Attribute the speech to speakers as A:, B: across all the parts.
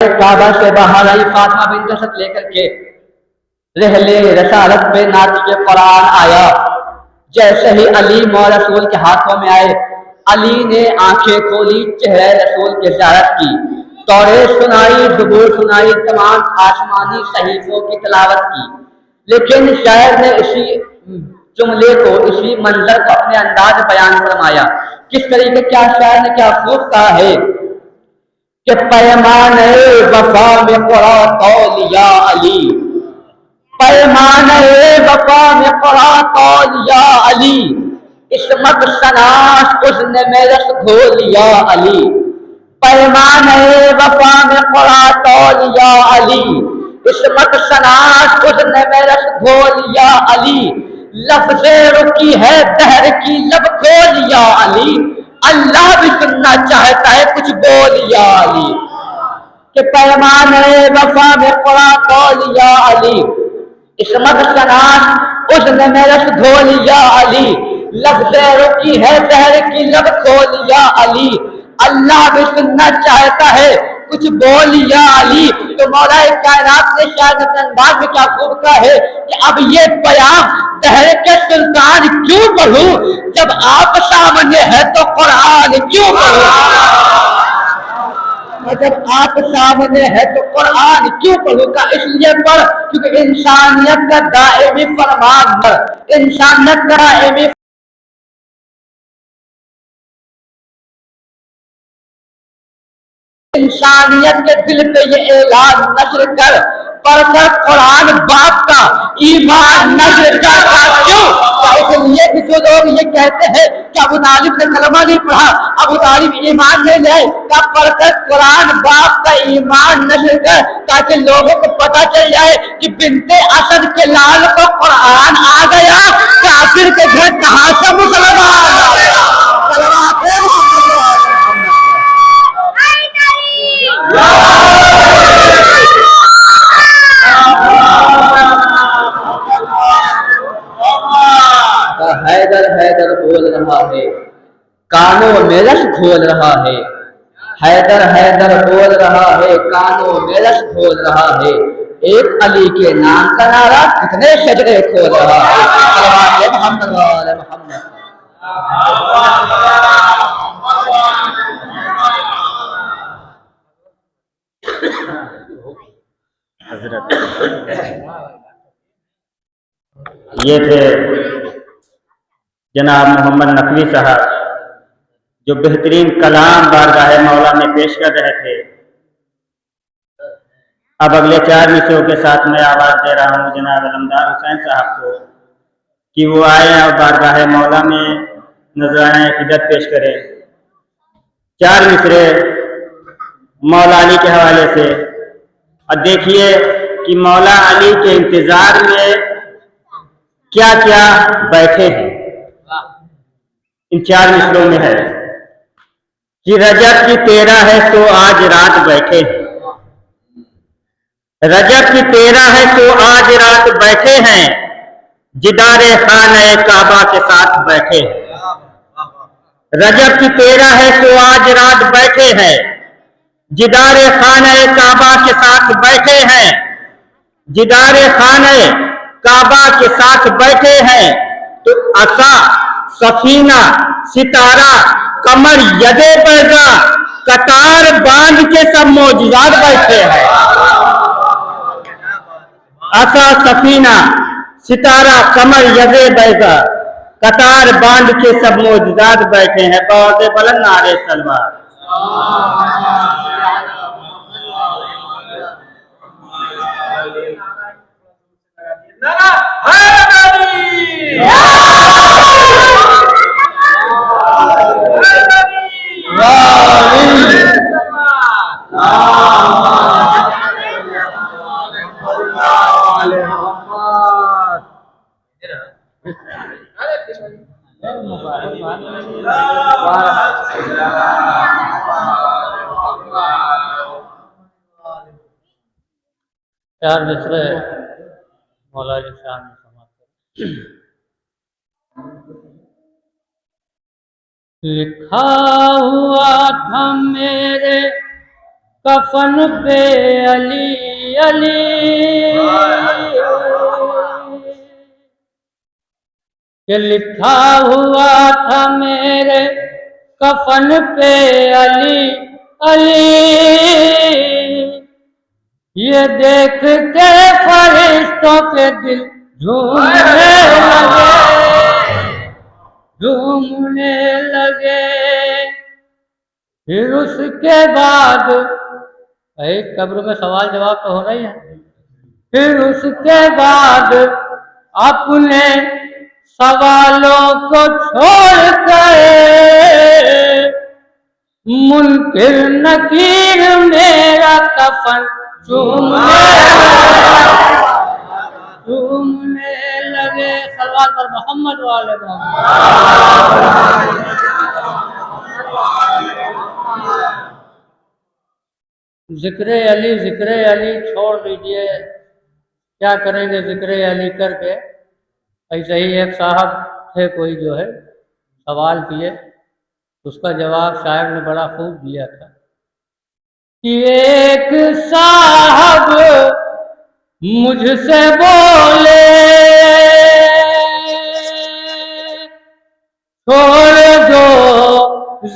A: काबा से बाहर आई फातिमा बिन्त असद लेकर के रहले रसालत पे नातिक़ कुरान आया। जैसे ही अली मौला रसूल के हाथों में आए, अली ने आंखें खोली, चेहरे रसूल की ज़ियारत की, तौरेत सुनाई, ज़बूर सुनाई, तमाम आसमानी सहीफों की तिलावत की। लेकिन शायर ने इसी जुमले को, इसी मंजर को अपने अंदाज बयान फरमाया। किस तरीके, क्या शायर ने क्या खूब कहा है कि पैमाने वफा में कुरा तौलिया अली, पैमाने वफा में कुरा तौलिया अली, इस्मत शनास उसने में रस घोलिया अली। पैमाने वफा में कुरा तौलिया अली, इस्मत शनास उसने में रस घोलिया अली। लफ्ज़े रुकी है दहर की लब खोलिया अली, अल्लाह भी सुनना चाहता है कुछ बोलिया अली। कि पैमाने वफा में कुरा तौलिया अली, इस्मत शनास उसने में रस घोलिया अली। लफ्ज़े रुकी है दहर की लब खोलिया अली, अल्लाह भी सुनना चाहता है कुछ बोलिया अली। तो मौला कायनात ने शायद अपने अंदाज में क्या खूब कहा है कि अब ये पैगाम दहर के सुल्तान क्यों पढ़ूं, जब आप सामने है तो कुरान क्यों पढ़ूं, जब आप सामने है तो कुरान क्यों पढ़ूं का इसलिए पढ़ क्योंकि इंसानियत का दायमी फरमान है, इंसानियत का दायमी इंसानियत के दिल पे ये ऐलान नशर कर, पढ़कर कुरान बाप का ईमान नशर कर। क्यों? इसलिए कि जो लोग ये कहते हैं कि अबू तालिब ने कलमा नहीं पढ़ा, अबू तालिब ईमान नहीं लाए, का पढ़कर कुरान बाप का ईमान नशर कर, ताकि लोगों को पता चल जाए कि बिन्ते असद के लाल को कुरान आ गया, काफिर के घर कहां से मुसलमान आ गया। हैदर हैदर बोल रहा है, कानों में रस घोल रहा है, हैदर हैदर बोल रहा है, कानों में रस घोल रहा है। एक अली के नाम का नारा कितने शजरे खोल रहा है। मोहम्मद वाले मोहम्मद।
B: ये थे जनाब मोहम्मद नकवी साहब, जो बेहतरीन कलाम बारगाह मौला में पेश कर रहे थे। अब अगले 4 मिसरों के साथ मैं आवाज़ दे रहा हूँ जनाब अलमदार हुसैन साहब को कि वो आए और बारगाह मौला में नजराना अक़ीदत पेश करें। 4 मिसरे मौला अली के हवाले से। और देखिए कि मौला अली के इंतज़ार में क्या क्या बैठे हैं। इन 4 मिसरों में है कि रजब की 13 है सो आज रात बैठे हैं, रजब की 13 है सो आज रात बैठे हैं, जिदारे खाने काबा के साथ बैठे हैं। रजब की 13 है सो आज रात बैठे हैं, जिदारे खाने काबा के साथ बैठे हैं, जिदारे खाने काबा के साथ बैठे हैं। तो असा सफीना सितारा कमर यदे पैजा कतार बांध के सब मौजूदात बैठे हैं। असा सफीना सितारा कमर यदे बैजा कतार बांध के सब मौजूदात बैठे हैं। बहुत बुलंद नारे सलवार।
C: चार मिसरे मौला की शान में समाप्त। लिखा हुआ था मेरे कफन पे अली अली, ये लिखा हुआ था मेरे कफन पे अली अली। ये देख के फरिश्तों के दिल झूमने लगे, झूमने लगे। फिर उसके बाद कब्र में सवाल जवाब तो होना ही है। फिर उसके बाद अपने सवालों को छोड़ कर मुनकिर नकीर मेरा कफन चूमने लगे। सलवात पर मोहम्मद वाले मोहम्मद। जिक्र अली छोड़ दीजिए, क्या करेंगे जिक्र अली करके। ऐसे ही एक साहब थे, कोई जो है सवाल किए, उसका जवाब शायर ने बड़ा खूब दिया था कि एक साहब मुझसे बोले छोड़ दो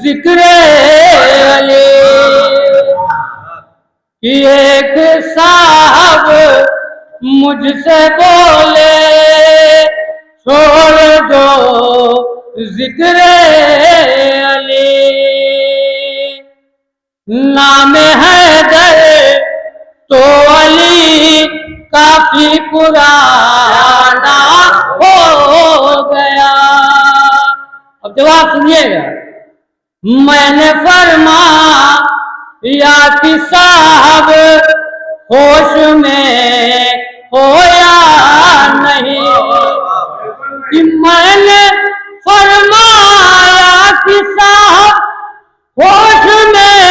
C: जिक्र अली, कि एक साहब मुझसे बोले छोड़ दो जिक्र अली। नाम हैदर तो अली काफी पुराना हो गया। अब जवाब सुनिएगा। मैंने फरमाया कि साहब होश में हो या नहीं, कि मैंने फरमाया कि साहब होश में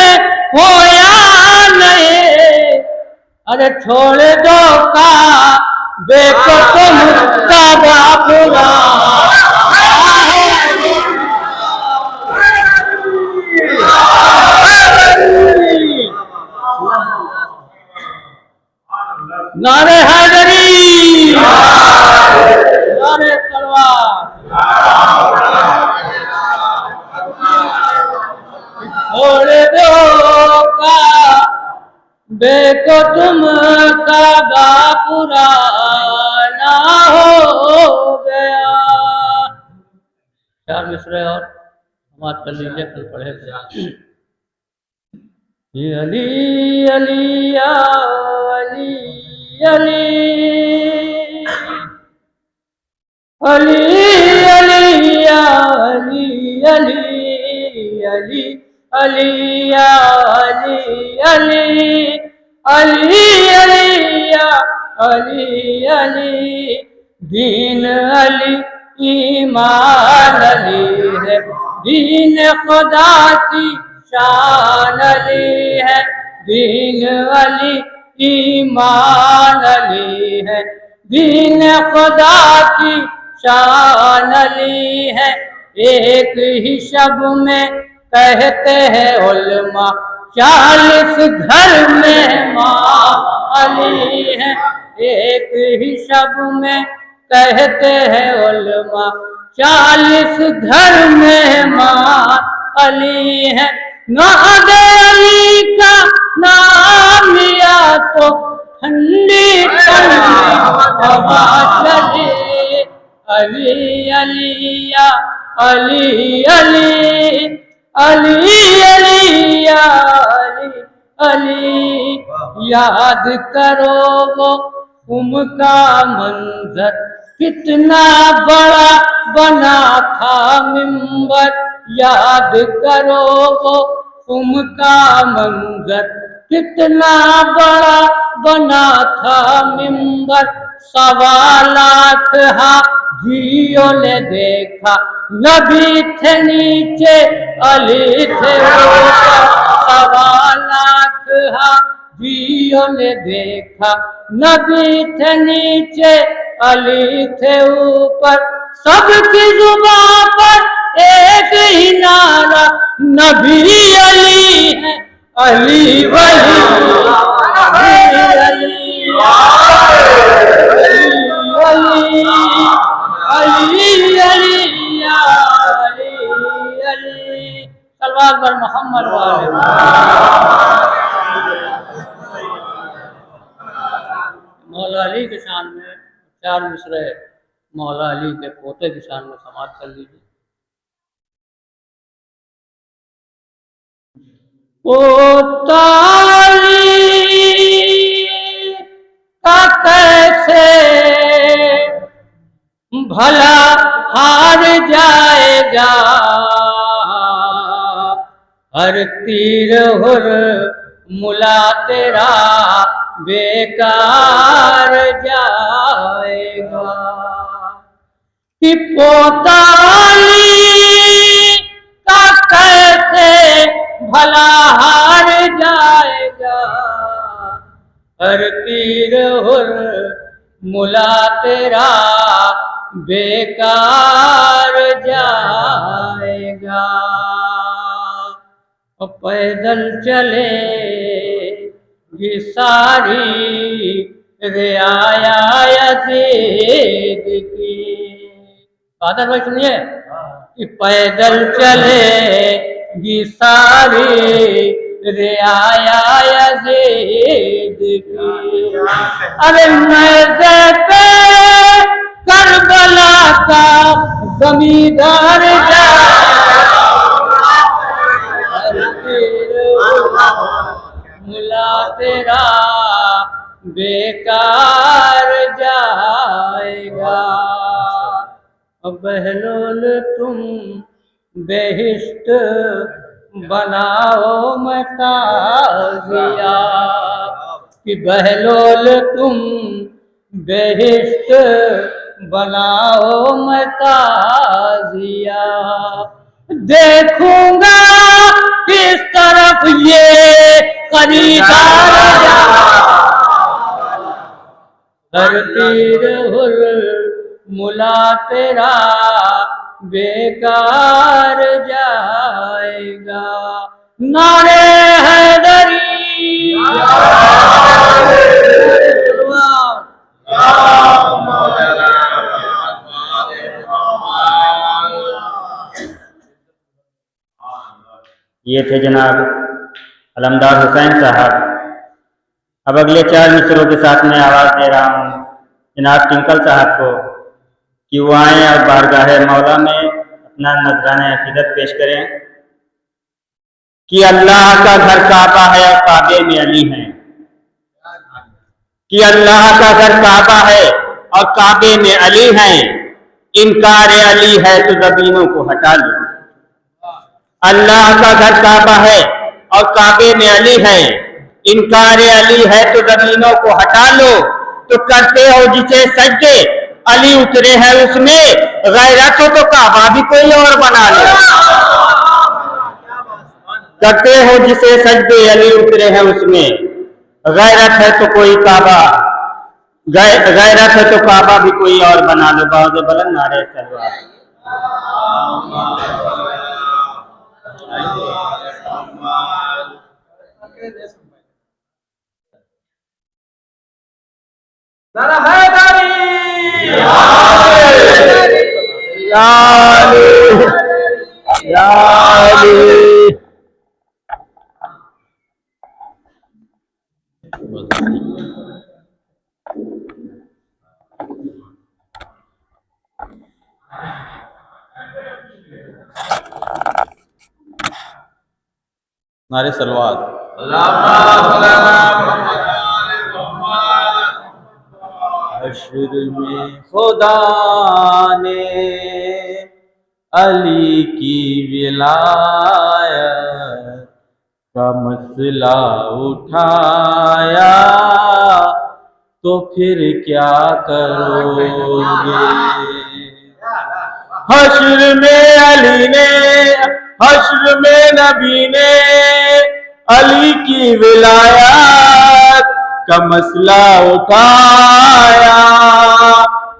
C: हो या नहीं। अरे छोड़ दो का बेको तुम का पूरा। नारे हैदरी, नारे तलवार। छोड़ दो का बेको तुम का पुराना हो गया। चार मिसरे और समाप्त कर लीजिए, कल पढ़े। अली अली या अली अली अली अली या अली अली अली अली या अली अली अली अली या अली अली। दीन अली ईमान अली है, दीन खुदा की शान अली है। दीन अली ईमान अली है, दीन खुदा की शान अली है। एक ही शब में कहते हैं उलमा 40 घर में माँ अली है। एक ही शब में कहते हैं उलमा 40 घर में माँ अली है। नाद अली का नाम लिया तो ठंडी ठंडी हवा चले। अली अली या अली अली अली अली या अली अली। याद करो वो उनका मंजर, कितना बड़ा बना था मिंबर। याद करो वो उनका मंजर, कितना बड़ा बना था मिंबर। 1.25 लाख हाजियों ने देखा, नबी थे नीचे अली थे ऊपर। 1.25 लाख हाजियों ने देखा, नबी थे नीचे अली थे ऊपर। सबकी जुबान पर एक ही नारा, नबी अली है अली वली अली अली अली अली अली सल्लल्लाहु अलैहि मोहम्मद वाले मौला अली के शान में 4 मिसरे मौला अली के पोते की शान में समाप्त कर लीजिए। पोता अली का कैसे भला हार जाएगा, हर तीर हुर मुला तेरा बेकार जाएगा। कि पोता अली का कैसे भला हार जाएगा, हर तीर हुर मुला तेरा बेकार जाएगा। पैदल चले ये सारी रियाया यज़ीद की। फादर भाई सुनिए कि पैदल चले ये सारी रियाया यज़ीद की। अरे मैज़े पे करबला का जमींदार मुला तेरा बेकार जाएगा। बहलोल तुम बेहिश्त बनाओ मताज़िया, कि बहलोल तुम बेहिश्त बनाओ मताज़िया। देखूंगा किस तरफ ये खरीदार हर तीर हुर मुला तेरा बेकार जाएगा। नारे हैदरी
B: ये थे जनाब अलमदार हुसैन साहब। अब अगले 4 मिसरों के साथ मैं आवाज़ दे रहा हूँ जनाब टिंकल साहब को कि वो आएँ और बारगाह मौला में अपना नजराने अकीदत पेश करें कि अल्लाह का घर काबा है और काबे में अली हैं, कि अल्लाह का घर काबा है और काबे में अली हैं। इनकार अली है तो ज़मीनों को हटा लो। अल्लाह का घर काबा है और काबे में अली है, इनकार अली है तो ज़मीनों को हटा लो। तो करते हो जिसे सजदे अली उतरे हैं उसमें, गैरत हो तो काबा भी कोई और बना लो। करते हो जिसे सजदे अली उतरे हैं उसमें, गैरत है तो कोई काबा, गैरत है तो काबा भी कोई और बना लो। बाज़ बुलंद नारे तलवार।
D: नारा हैदरी
E: नारे सलवात। हश्र में खुदा ने अली की विलायत का मसला उठाया, तो फिर क्या करोगे। हश्र में अली ने, हश्र में नबी ने अली की विलायत का मसला उठाया,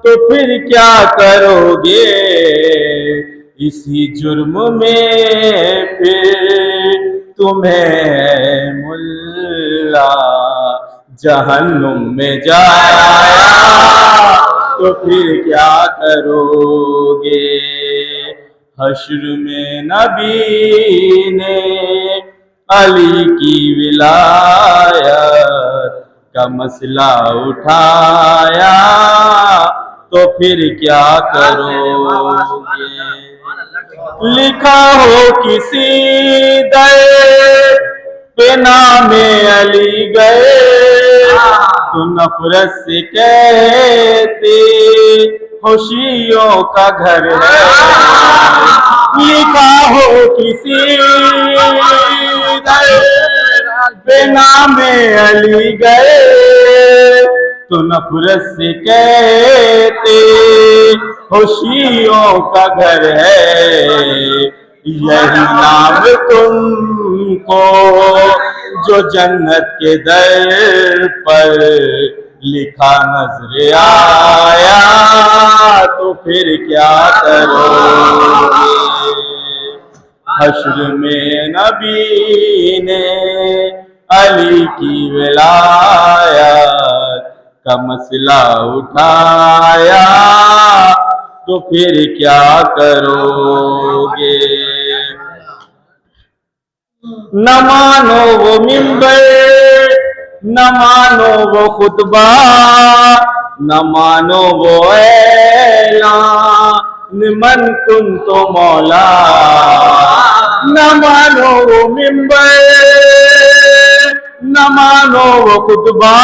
E: तो फिर क्या करोगे। इसी जुर्म में फिर तुम्हें मुल्ला जहन्नुम में जाया तो फिर क्या करोगे। हश्र में नबी ने अली की विलायत का मसला उठाया तो फिर क्या करोगे। लिखा हो किसी दर पे नामे अली गए तो नफरत से कहते खुशियों का घर है। लिखा हो किसी दर पे नामे अली गए तो नफरत से कहते खुशियों का घर है। यही नाम तुमको जो जन्नत के दर पर लिखा नजर आया तो फिर क्या करोगे। हश्र में नबी ने अली की विलायत का मसला उठाया तो फिर क्या करोगे। न मानो वो मिंबर न मानो वो खुतबा न मानो वो ऐलान मन कुन तो मौला। न मानो वो मिंबर न मानो वो खुतबा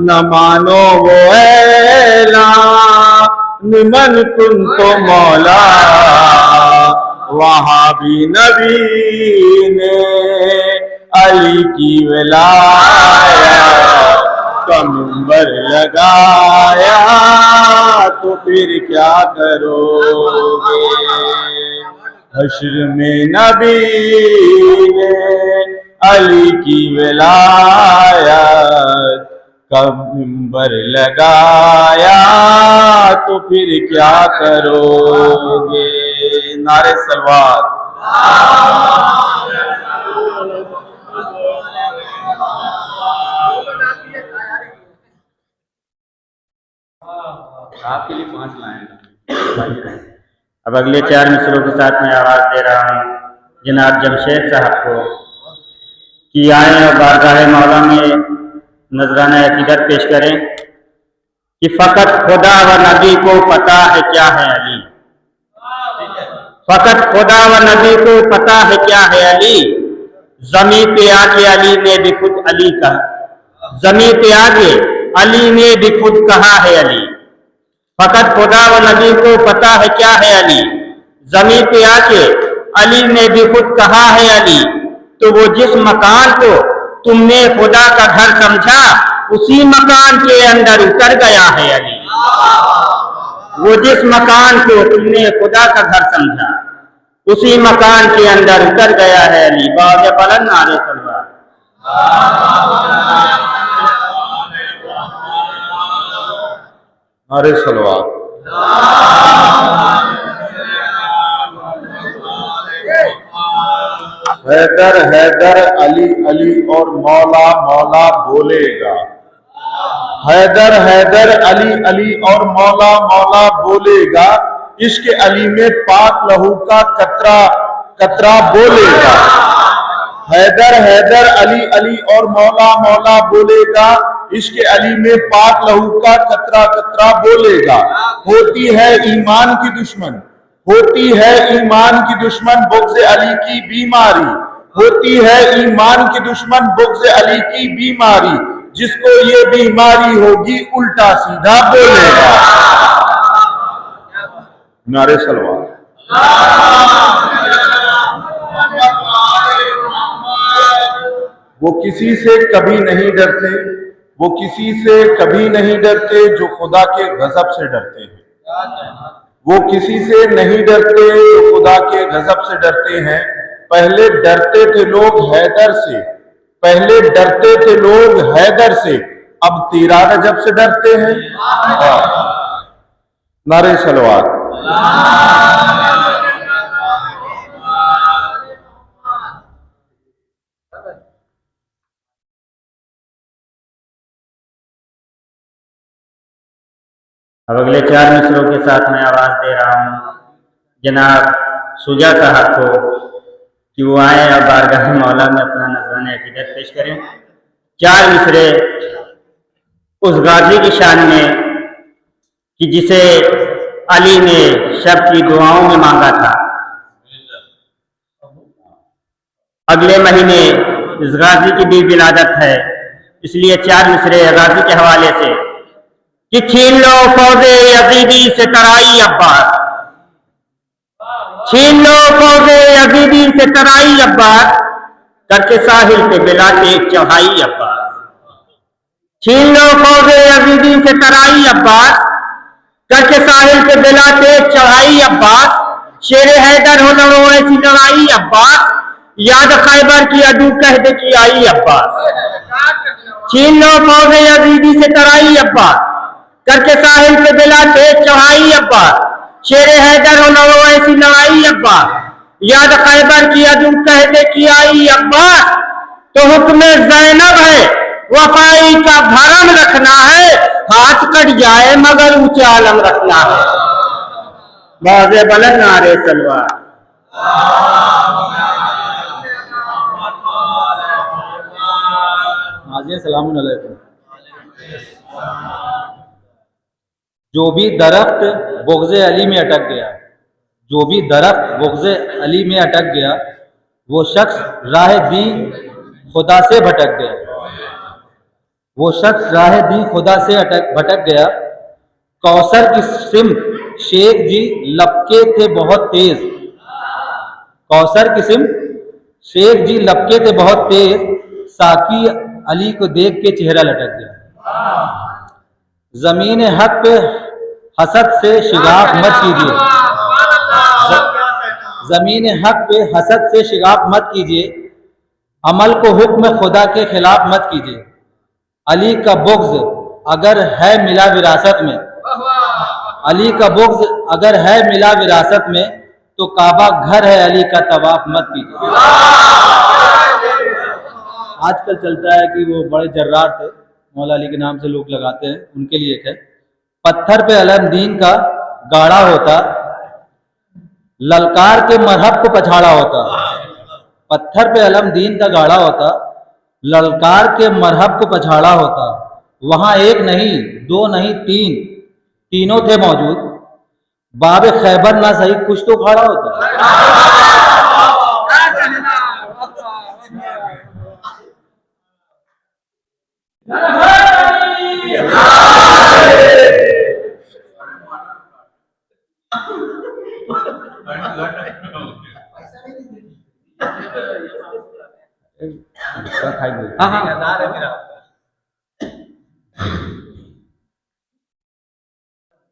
E: न मानो वो ऐलान मन कुन तो मौला। वहां भी नबी ने अली की विलायत का मिंबर लगाया तो फिर क्या करोगे। हश्र में नबी ने अली की विलायत का मिंबर लगाया तो फिर क्या करोगे। नारे सलवात।
B: आपके लिए 5 लाइन। अब अगले 4 मिसरों के साथ मैं आवाज दे रहा हूँ जनाब जमशेद साहब को कि आए और बारगाह मौला में नजराना अकीदत पेश करें कि फकत खुदा व नबी को पता है क्या है अली। फकत खुदा व नबी को पता है क्या है अली। जमी पे आके अली ने भी खुद अली कहा। जमी पे आके अली ने भी खुद कहा है अली। फकत खुदा व नबी को पता है क्या है अली। जमी पे आके अली ने भी खुद कहा है अली। तो वो जिस मकान को तुमने खुदा का घर समझा उसी मकान के अंदर उतर गया है अली। वो जिस मकान को तुमने खुदा का घर समझा उसी मकान के अंदर उतर गया है अली। बाज़ बुलंद नारे सलवात।
E: नारे सलवात। हैदर हैदर अली अली और मौला मौला बोलेगा। हैदर हैदर अली अली और मौला मौला बोलेगा। इश्क अली में पाक लहू का कतरा कतरा बोलेगा। हैदर हैदर अली अली और मौला मौला बोलेगा। इश्क अली में पाक लहू का कतरा कतरा बोलेगा। होती है ईमान की दुश्मन होती है ईमान की दुश्मन बुग़्ज़ अली की बीमारी। होती है ईमान की दुश्मन बुग़्ज़ अली की बीमारी। जिसको ये बीमारी होगी उल्टा सीधा बोलेगा। नारे सलवात। वो किसी से कभी नहीं डरते वो किसी से कभी नहीं डरते जो खुदा के गजब से डरते हैं। वो किसी से नहीं डरते जो खुदा के गजब से डरते हैं। पहले डरते थे लोग हैदर से पहले डरते थे लोग हैदर से अब तेरा रजब से डरते हैं। नारे सलवात।
B: अब अगले 4 मिसरों के साथ मैं आवाज़ दे रहा हूँ जनाब शुजा साहब को कि वो आए और बारगाह मौला में अपना नज़राने अकीदत पेश करें। 4 मिसरे उस गाजी की शान में कि जिसे अली ने शब की दुआओं में मांगा था। अगले महीने इस गाजी की भी विलादत है, इसलिए 4 मिसरे गाजी के हवाले से कि छीन लो फौजे यजीदी से तराई अब्बास, छीन लो फौजे यजीदी से तराई अब्बास, करके साहिल पे बिलाते एक चौहाई अब्बास। छीन लो फौजे यजीदी से तराई अब्बास, करके साहिल पे बिलाते एक चौहाई अब्बास। शेरे हैदर हो लड़ो ऐसी लड़ाई अब्बास, याद खैबर की अदू कह दे की आई अब्बास। छीन लो फौजे यजीदी से तराई अब्बास, करके साहिल पे बिलाते एक चौहाई अब्बास। शेरे हैदर हो लड़ो ऐसी लड़ाई अब्बास, याद खैबर की अदू कह दे की आई अब्बास। तो हुक्म ज़ैनब है वफाई का भरम रखना है, हाथ कट जाए मगर ऊंचा आलम रखना है। बाज़े बुलंद नारे तलवार।
F: सलामुन अलैकुम। जो भी दरख्त बुग़्ज़े अली में अटक गया, जो भी दरख्त बुग़्ज़े अली में अटक गया, वो शख्स राह दी खुदा से भटक गया, वो शख्स राह दी खुदा से भटक गया। कौसर की सिम शेख जी लपके थे बहुत तेज, कौसर की सिम शेख जी लपके थे बहुत तेज, साकी अली को देख के चेहरा लटक गया। जमीन हक पे हसद से शिगाफ मत कीजिए, जमीन हक पे हसद से शिगाफ मत कीजिए, अमल को हुक्म खुदा के खिलाफ मत कीजिए। अली का बुग़्ज़ अगर है मिला विरासत में, अली का बुग़्ज़ अगर है मिला विरासत में, तो काबा घर है अली का तवाफ मत कीजिए। आजकल चलता है कि वो बड़े जर्रार थे, मौला अली के नाम से लोग लगाते हैं, उनके लिए एक है। पत्थर पे अलम दीन का गाड़ा होता, ललकार के मरहब को पछाड़ा होता। पत्थर पे अलम दीन का गाड़ा होता, ललकार के मरहब को पछाड़ा होता। वहां एक नहीं, दो नहीं, तीनों थे मौजूद। बाब खैबर ना सही कुछ तो खड़ा होता।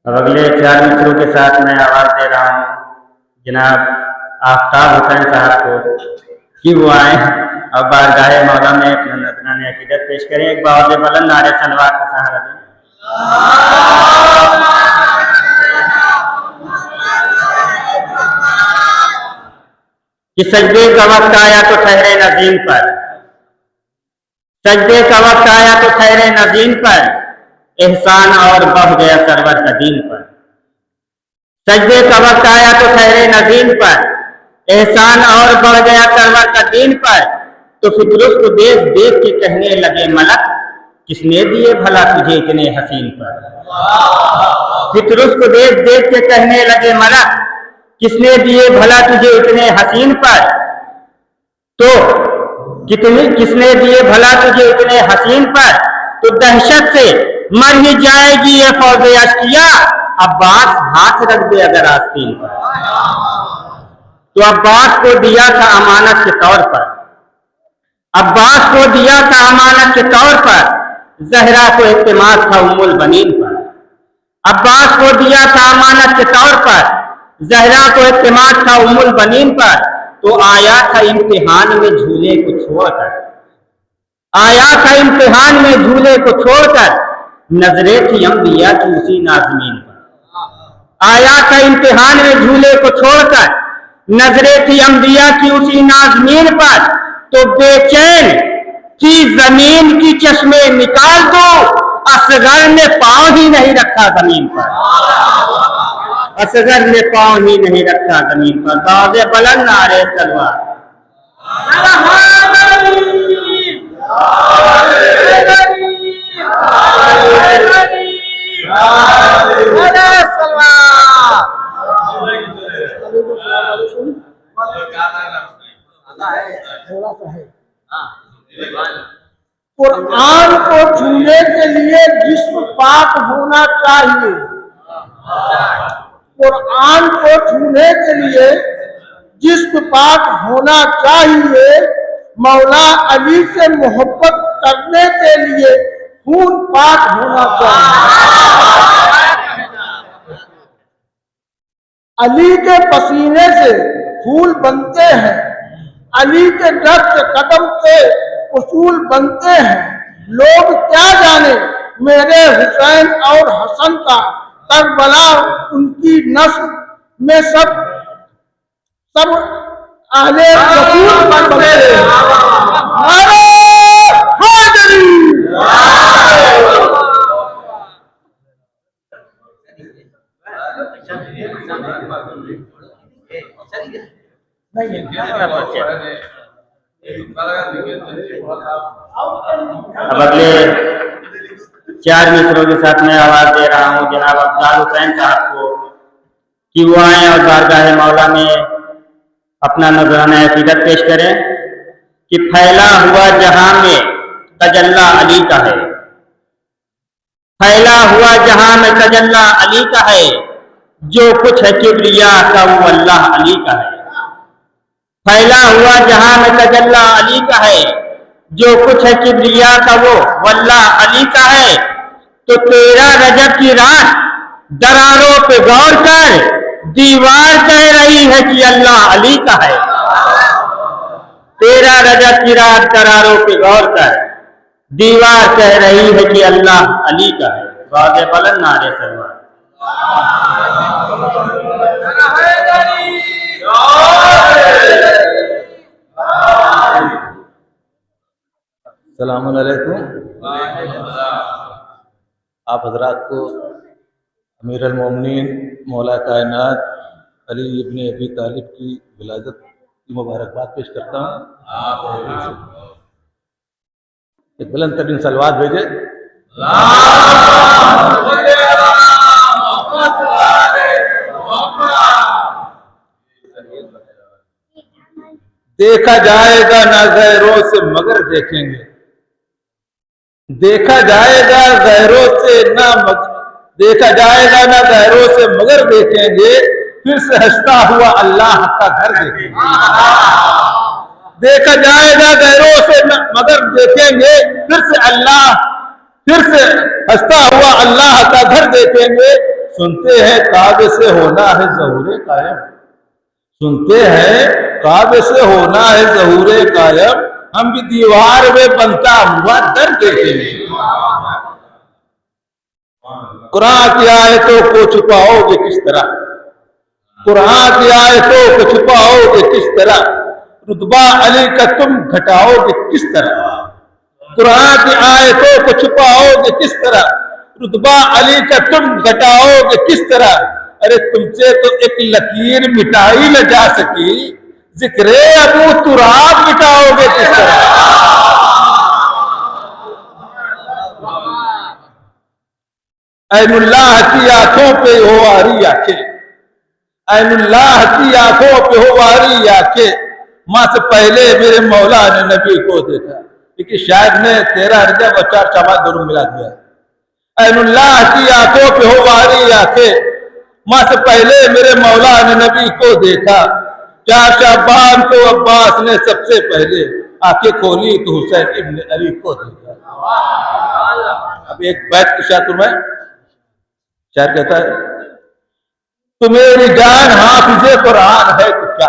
B: अब अगले 4 मिसरों के साथ मैं आवाज़ दे रहा हूँ जनाब आफ्ताब हुसैन साहब को कि वो आए और बारगाह मौला में अपना नज़राने अकीदत पेश करें। एक बाज़े बुलंद नारे तलवार का सहारा दें। कि सजदे का वक्त आया तो ठहरे नज़ीम पर, सजदे का वक्त आया तो ठहरे नज़ीम पर, एहसान और बढ़ गया सरवर का दीन पर। सजदे का वक्त आया तो ठहरे नज़ीम पर, एहसान और बढ़ गया सरवर का दीन पर। तो फितरुस को देख देख के कहने लगे मलक, किसने दिए भला तुझे इतने हसीन पर। फितरुस को देख देख के कहने लगे मलक, किसने दिए भला तुझे इतने हसीन पर। तो किसने दिए भला तुझे इतने हसीन पर। तो दहशत से मर ही जाएगी ये फौजे अश्किया, अब्बास हाथ रख दे अगर आस्तीन पर। तो अब्बास को दिया था अमानत के तौर पर, अब्बास को दिया था अमानत के तौर पर, जहरा को इत्तेमाद था उम्मुल बनीन पर। अब्बास को दिया था अमानत के तौर पर, जहरा को इत्तेमाद था उम्मुल बनीन पर। तो आया था इम्तिहान में झूले को छोड़कर, आया था इम्तिहान में झूले को छोड़कर, नजरें थी अंबिया की उसी नाज़मीन पर। आया था इम्तिहान में झूले को छोड़कर, नजरें थी अंबिया की उसी नाज़मीन पर। तो बेचैन थी जमीन की चश्मे निकाल दो, असगर ने पांव ही नहीं रखा जमीन पर, असगर ने पांव ही नहीं रखा जमीन पर। बाज़े बुलंद नारे तलवार।
G: कुरान को छूने के लिए जिस्म पाक होना चाहिए। कुरान को छूने के लिए जिस्म पाक होना चाहिए। मौला अली से मोहब्बत करने के लिए खून पाक होना चाहिए। अली के पसीने से फूल बनते हैं, अली के रक्त कदम से उसूल बनते हैं। लोग क्या जाने मेरे हुसैन और हसन का करबला उनकी नस्ल में सब अहले रसूल बनते हैं। नारे हैदरी।
B: अब अगले 4 मिसरों के साथ मैं आवाज दे रहा हूँ जनाब अफजाल हुसैन साहब को कि वो आए और बारगाह मौला में अपना नजराना अकीदत पेश करें कि फैला हुआ जहां में तजल्ला अली का है, फैला हुआ जहां में तजल्ला अली का है, जो कुछ है किबरिया का वो अल्लाह अली का है। फैला हुआ जहां में तजल्ला अली का है, जो कुछ है किबरिया का वो वल्लाह अली का है। तो 13 रजब की रात दरारों पे गौर कर, दीवार कह रही है कि अल्लाह अली का है। 13 रजब की रात दरारों पे गौर कर, दीवार कह रही है कि अल्लाह अली का है। बाज़े बुलंद नारे तलवार।
F: अस्सलाम वालेकुम। आप हजरात को अमीर अल-मोमिनीन मौला कायनात अली इब्ने अबी तालिब की विलादत की मुबारकबाद पेश करता हूँ। एक बुलंद तरीन सलवात भेजे। देखा जाएगा ना गैरों से मगर देखेंगे, देखा जाएगा गैरों से देखा जाएगा ना गैरों से मगर देखेंगे, फिर से हंसता हुआ अल्लाह का घर देखेंगे। देखा जाएगा गैरों से मगर देखेंगे, फिर से हंसता हुआ अल्लाह का घर देखेंगे। सुनते हैं काबे से होना है ज़हूरे कायम, सुनते हैं काबे से होना है ज़हूरे कायम, हम भी दीवार में बनता हुआ दर देखेंगे। कुरान की आयतों को छुपाओगे किस तरह, कुरान की आयतों को छुपाओगे किस तरह, रुतबा अली का तुम घटाओगे किस तरह। कुरान की आयतों को छुपाओगे किस तरह, रुतबा अली का तुम घटाओगे किस तरह। अरे तुमसे तो एक लकीर मिटाई न जा सकी, जिक्रे अबू तुराब मिटाओगे किस तरह। ऐनुल्लाह की आंखों पे हो वारी आंखें, ऐनुल्लाह की आंखों पे हो वारी आंखें, माँ से पहले मेरे मौला ने नबी को देखा। क्योंकि शायद ने 13 रजब और 4 शवाल दोनों मिला दिया। ऐनुल्लाह की आंखों पे हो वारी आंखें, माँ से पहले मेरे मौला ने नबी को देखा। 4 शाबान को अब्बास ने सबसे पहले आंखें खोली तो हुसैन इब्न अली को देखा। अब एक बैत की शायर में शायर कहता है, तू मेरी जान हाफिज़े कुरान है तो क्या,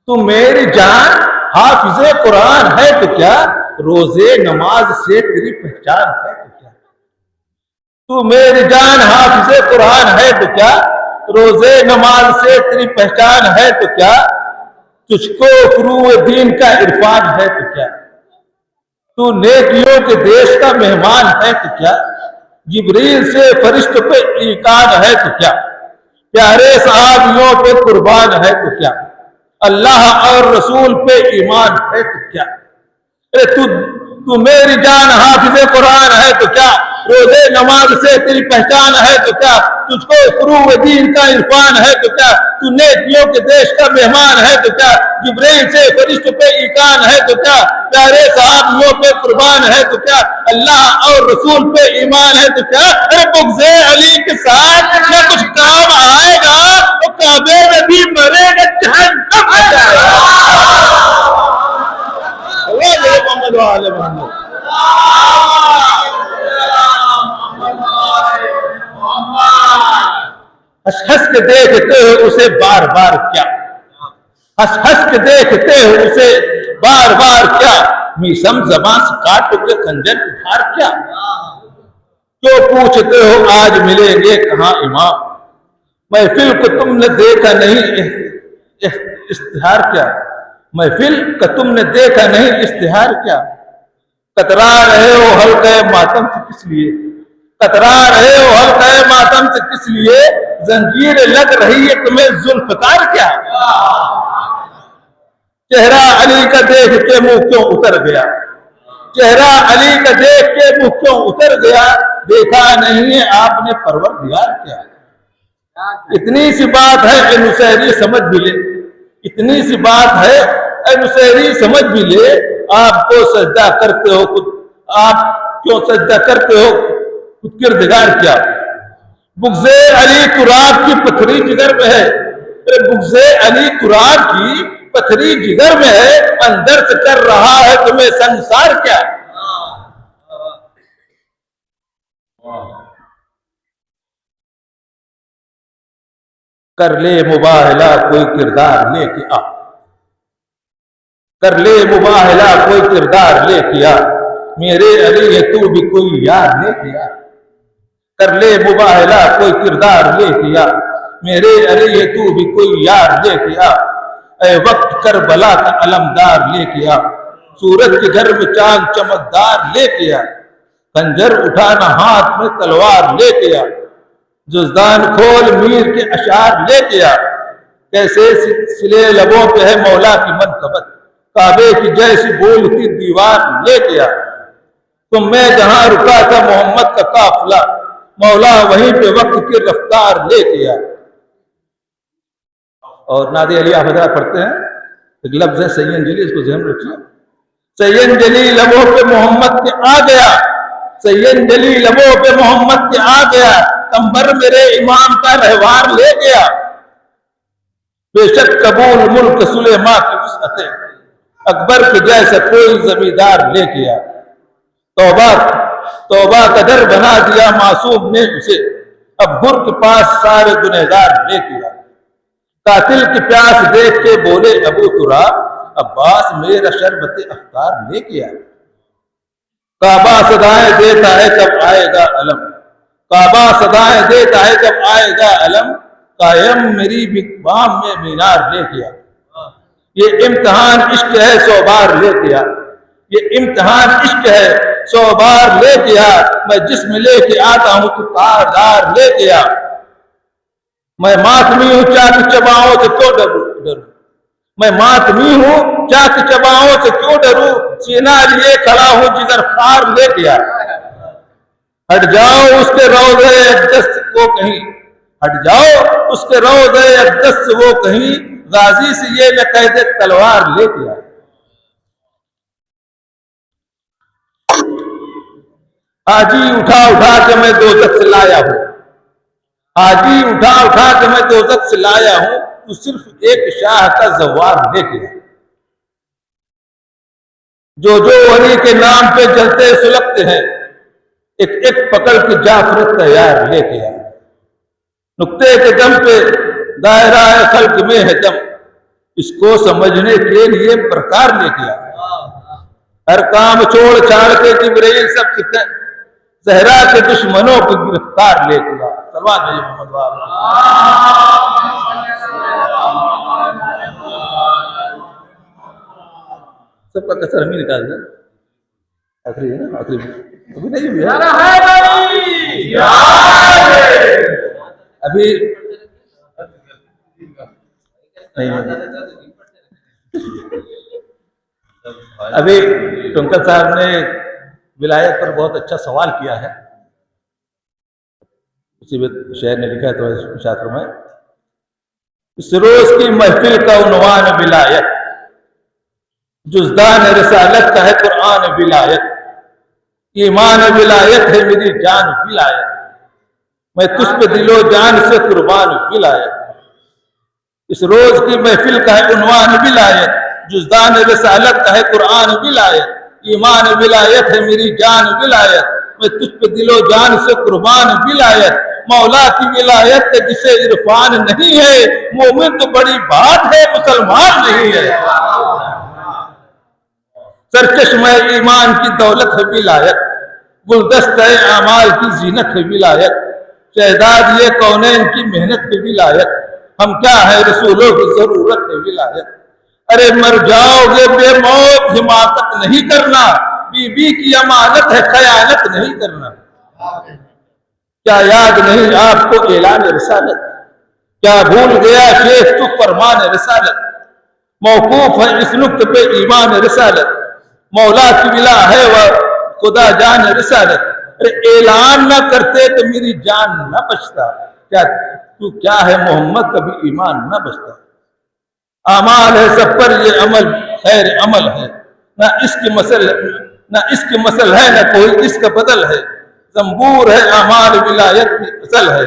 F: तू मेरी जान हाफिज़े कुरान है तो क्या, रोजे नमाज से तेरी पहचान है तो क्या। तू मेरी जान हाफिज़े कुरान है तो क्या, रोजे नमाज से तेरी पहचान है तो क्या, तुझको फुरूए दीन का इरफान है तो क्या।
H: तू नेकियों के देश का मेहमान है तो क्या, जिब्रील से फरिश्ते पे ईकान है तो क्या, प्यारे सहाबियों पे कुर्बान है तो क्या, अल्लाह और रसूल पे ईमान है तो क्या। अरे तू मेरी जान हाफिज़े कुरान है तो क्या, रोजे नमाज से तेरी पहचान है तो क्या, तुझको फुरूग दीन का इरफान है तो क्या, तू नेकियों के देश का मेहमान है तो क्या, जिब्रील से फरिश्ते पे ईकान है तो क्या, प्यारे सहाबियों पे कुर्बान है तो क्या, अल्लाह और रसूल पे ईमान है तो क्या। अरे बुग़्ज़े अली के साथ न कुछ काम आएगा तो काबे में भी मरेगा, जहन्नम में जाएगा। मोहम्मद वाले मोहम्मद। हंस हंस के देखते हो उसे बार बार क्या, हंस हंस के देखते हो उसे बार बार क्या, मीसम जबान से काट के खंजर की धार क्या। क्यों पूछते हो आज मिलेंगे कहाँ इमाम, महफिल को तुमने देखा नहीं इश्तिहार क्या, महफिल का तुमने देखा नहीं इश्तिहार क्या। कतरा रहे हो हल्के मातम से किस लिए, कतरा रहे हो हल्के मातम से किस लिए, जंजीर लग रही है तुम्हें जुल्फकार क्या। चेहरा अली का देख के मुंह क्यों उतर गया, चेहरा अली का देख के मुंह क्यों उतर गया, देखा नहीं है आपने परवरदिगार क्या। इतनी सी बात है ए नुसैरी समझ भी ले, इतनी सी बात है ए नुसैरी समझ भी ले, आपको सजदा करते हो खुद, आप क्यों सजदा करते हो खुद किरदार क्या। बुग़्ज़े अली तुराब की पथरी जिगर में है, बुग़्ज़े अली तुराब की पथरी जिगर में है, अंदर से कर रहा है तुम्हें संसार क्या। कर ले मुबाहला कोई किरदार लेके आ, कर ले मुबाहला कोई किरदार लेके आ, मेरे अली है तू भी कोई यार लेके आ। कर ले मुबाहला कोई किरदार लेके आ, मेरे अली है तू भी कोई यार लेके आ। ऐ वक्त करबला का अलमदार लेके आ, सूरज के घर में चांद चमकदार लेके आ। खंजर उठाना हाथ में तलवार लेके आ, जुज़दान खोल मीर के अशार लेके आ। कैसे सिले लबों पे है मौला की मनकबत, काबे की जैसी बोलती दीवार लेके आ। तुम मैं जहां रुका था मोहम्मद का काफिला, मौला वहीं पे वक्त की रफ्तार लेके आ। और नादे अली आप हज़रात पढ़ते हैं, एक लफ्ज़ है सैयन जली, इसको ज़हन रखिए। सैयन जली लबों पे मोहम्मद के आ गया, सैयन जली लबों पे मोहम्मद के आ गया, कंबर मेरे इमाम का रहवार ले गया। बेशक कबूल मुल्क सुलेमा की वसअतें, अकबर के जैसा कोई जमींदार ले गया। तौबा तौबा का दर बना दिया मासूम ने उसे, अब गुर के पास सारे गुनहगार ले गया। कातिल की प्यास देख के बोले अबू तुराब, अब्बास मेरा शरबत अफ्तार ले गया। काबा सदाएं देता है जब आएगा अलम, काबा सदाएं देता है जब आएगा अलम, कायम मेरी बिकबाम में मीनार ले गया। ये इम्तिहान इश्क है 100 बार ले गया, ये इम्तिहान इश्क है 100 बार ले गया। मैं जिस्म लेके आता हूं तो तारदार ले गया। मैं मातमी हूं चाक चबाओं से क्यों डरूं, मैं मातमी हूं चाक चबाओं से क्यों डरूं, सीना लिए खड़ा हूं जिगर फार ले गया। हट जाओ उसके रोज़े अक़दस को कहीं, हट जाओ उसके रोज़े अक़दस वो कहीं, गाजी से ये न कह दे तलवार ले गया। हाजी उठा उठा के मैं दोज़ख से लाया हूं, हाजी उठा उठा के मैं दोज़ख से लाया हूं, तू सिर्फ एक शाह का जवार ले गया। जो वली के नाम पे जलते सुलगते हैं, एक एक पकड़ के जाफर तैयार ले गया। नुक्ते के दम पे दायरा खल्क में है दम, इसको समझने के लिए प्रकार ले गया। हर काम छोड़ छाड़ के जिब्रील सब सहरा के दुश्मनों को गिरफ्तार ले गया। सलवात भेजिए मोहम्मद वाले। सबका कसर हमें निकाल दे। आखिरी है ना, आखिरी अभी नहीं हुई है।
D: नारा हैदरी
H: अभी नहीं, अभी टुंकर साहब ने विलायत पर बहुत अच्छा सवाल किया है। उसी में शेर ने लिखा है तो शास्त्र में, इस रोज की महफिल का उन्वान विलायत, जुज़दान रिसालत का है कुरान विलायत, ईमान विलायत है मेरी जान विलायत, मैं तुझ पे दिलो जान से कुर्बान विलायत। इस रोज की महफिल का है उन्वान विलायत, जुज़दान रिसालत का है कुरान विलायत, ईमान विलायत है मेरी जान विलायत, मैं तुझ पे दिलो जान से कुर्बान विलायत। मौला की विलायत जिसे इरफान नहीं है, मोमिन तो बड़ी बात है मुसलमान नहीं है। सरचश्मे ईमान की दौलत है विलायत, गुलदस्ता आमाल की जीनत है विलायत, शहदाद ये कौनैन की मेहनत है विलायत, हम क्या है रसूलों की जरूरत है विलायत। अरे मर जाओगे बेमौत हिमाकत नहीं करना, बीबी की अमानत है खयानत नहीं करना। क्या याद नहीं आपको ऐलान रिसालत, क्या भूल गया शेख तू फरमान रिसालत, मौकूफ है इस नुक्ते पे ईमान रिसालत, मौला की विला है वह खुदा जान रिसालत। अरे ऐलान न करते तो मेरी जान न बचता, क्या तू क्या है मोहम्मद कभी ईमान न बचता। आमाल है सब पर ये अमल खैर अमल है, ना इसकी मसल है ना कोई इसका बदल है, जंबूर है आमाल विलायत की असल है,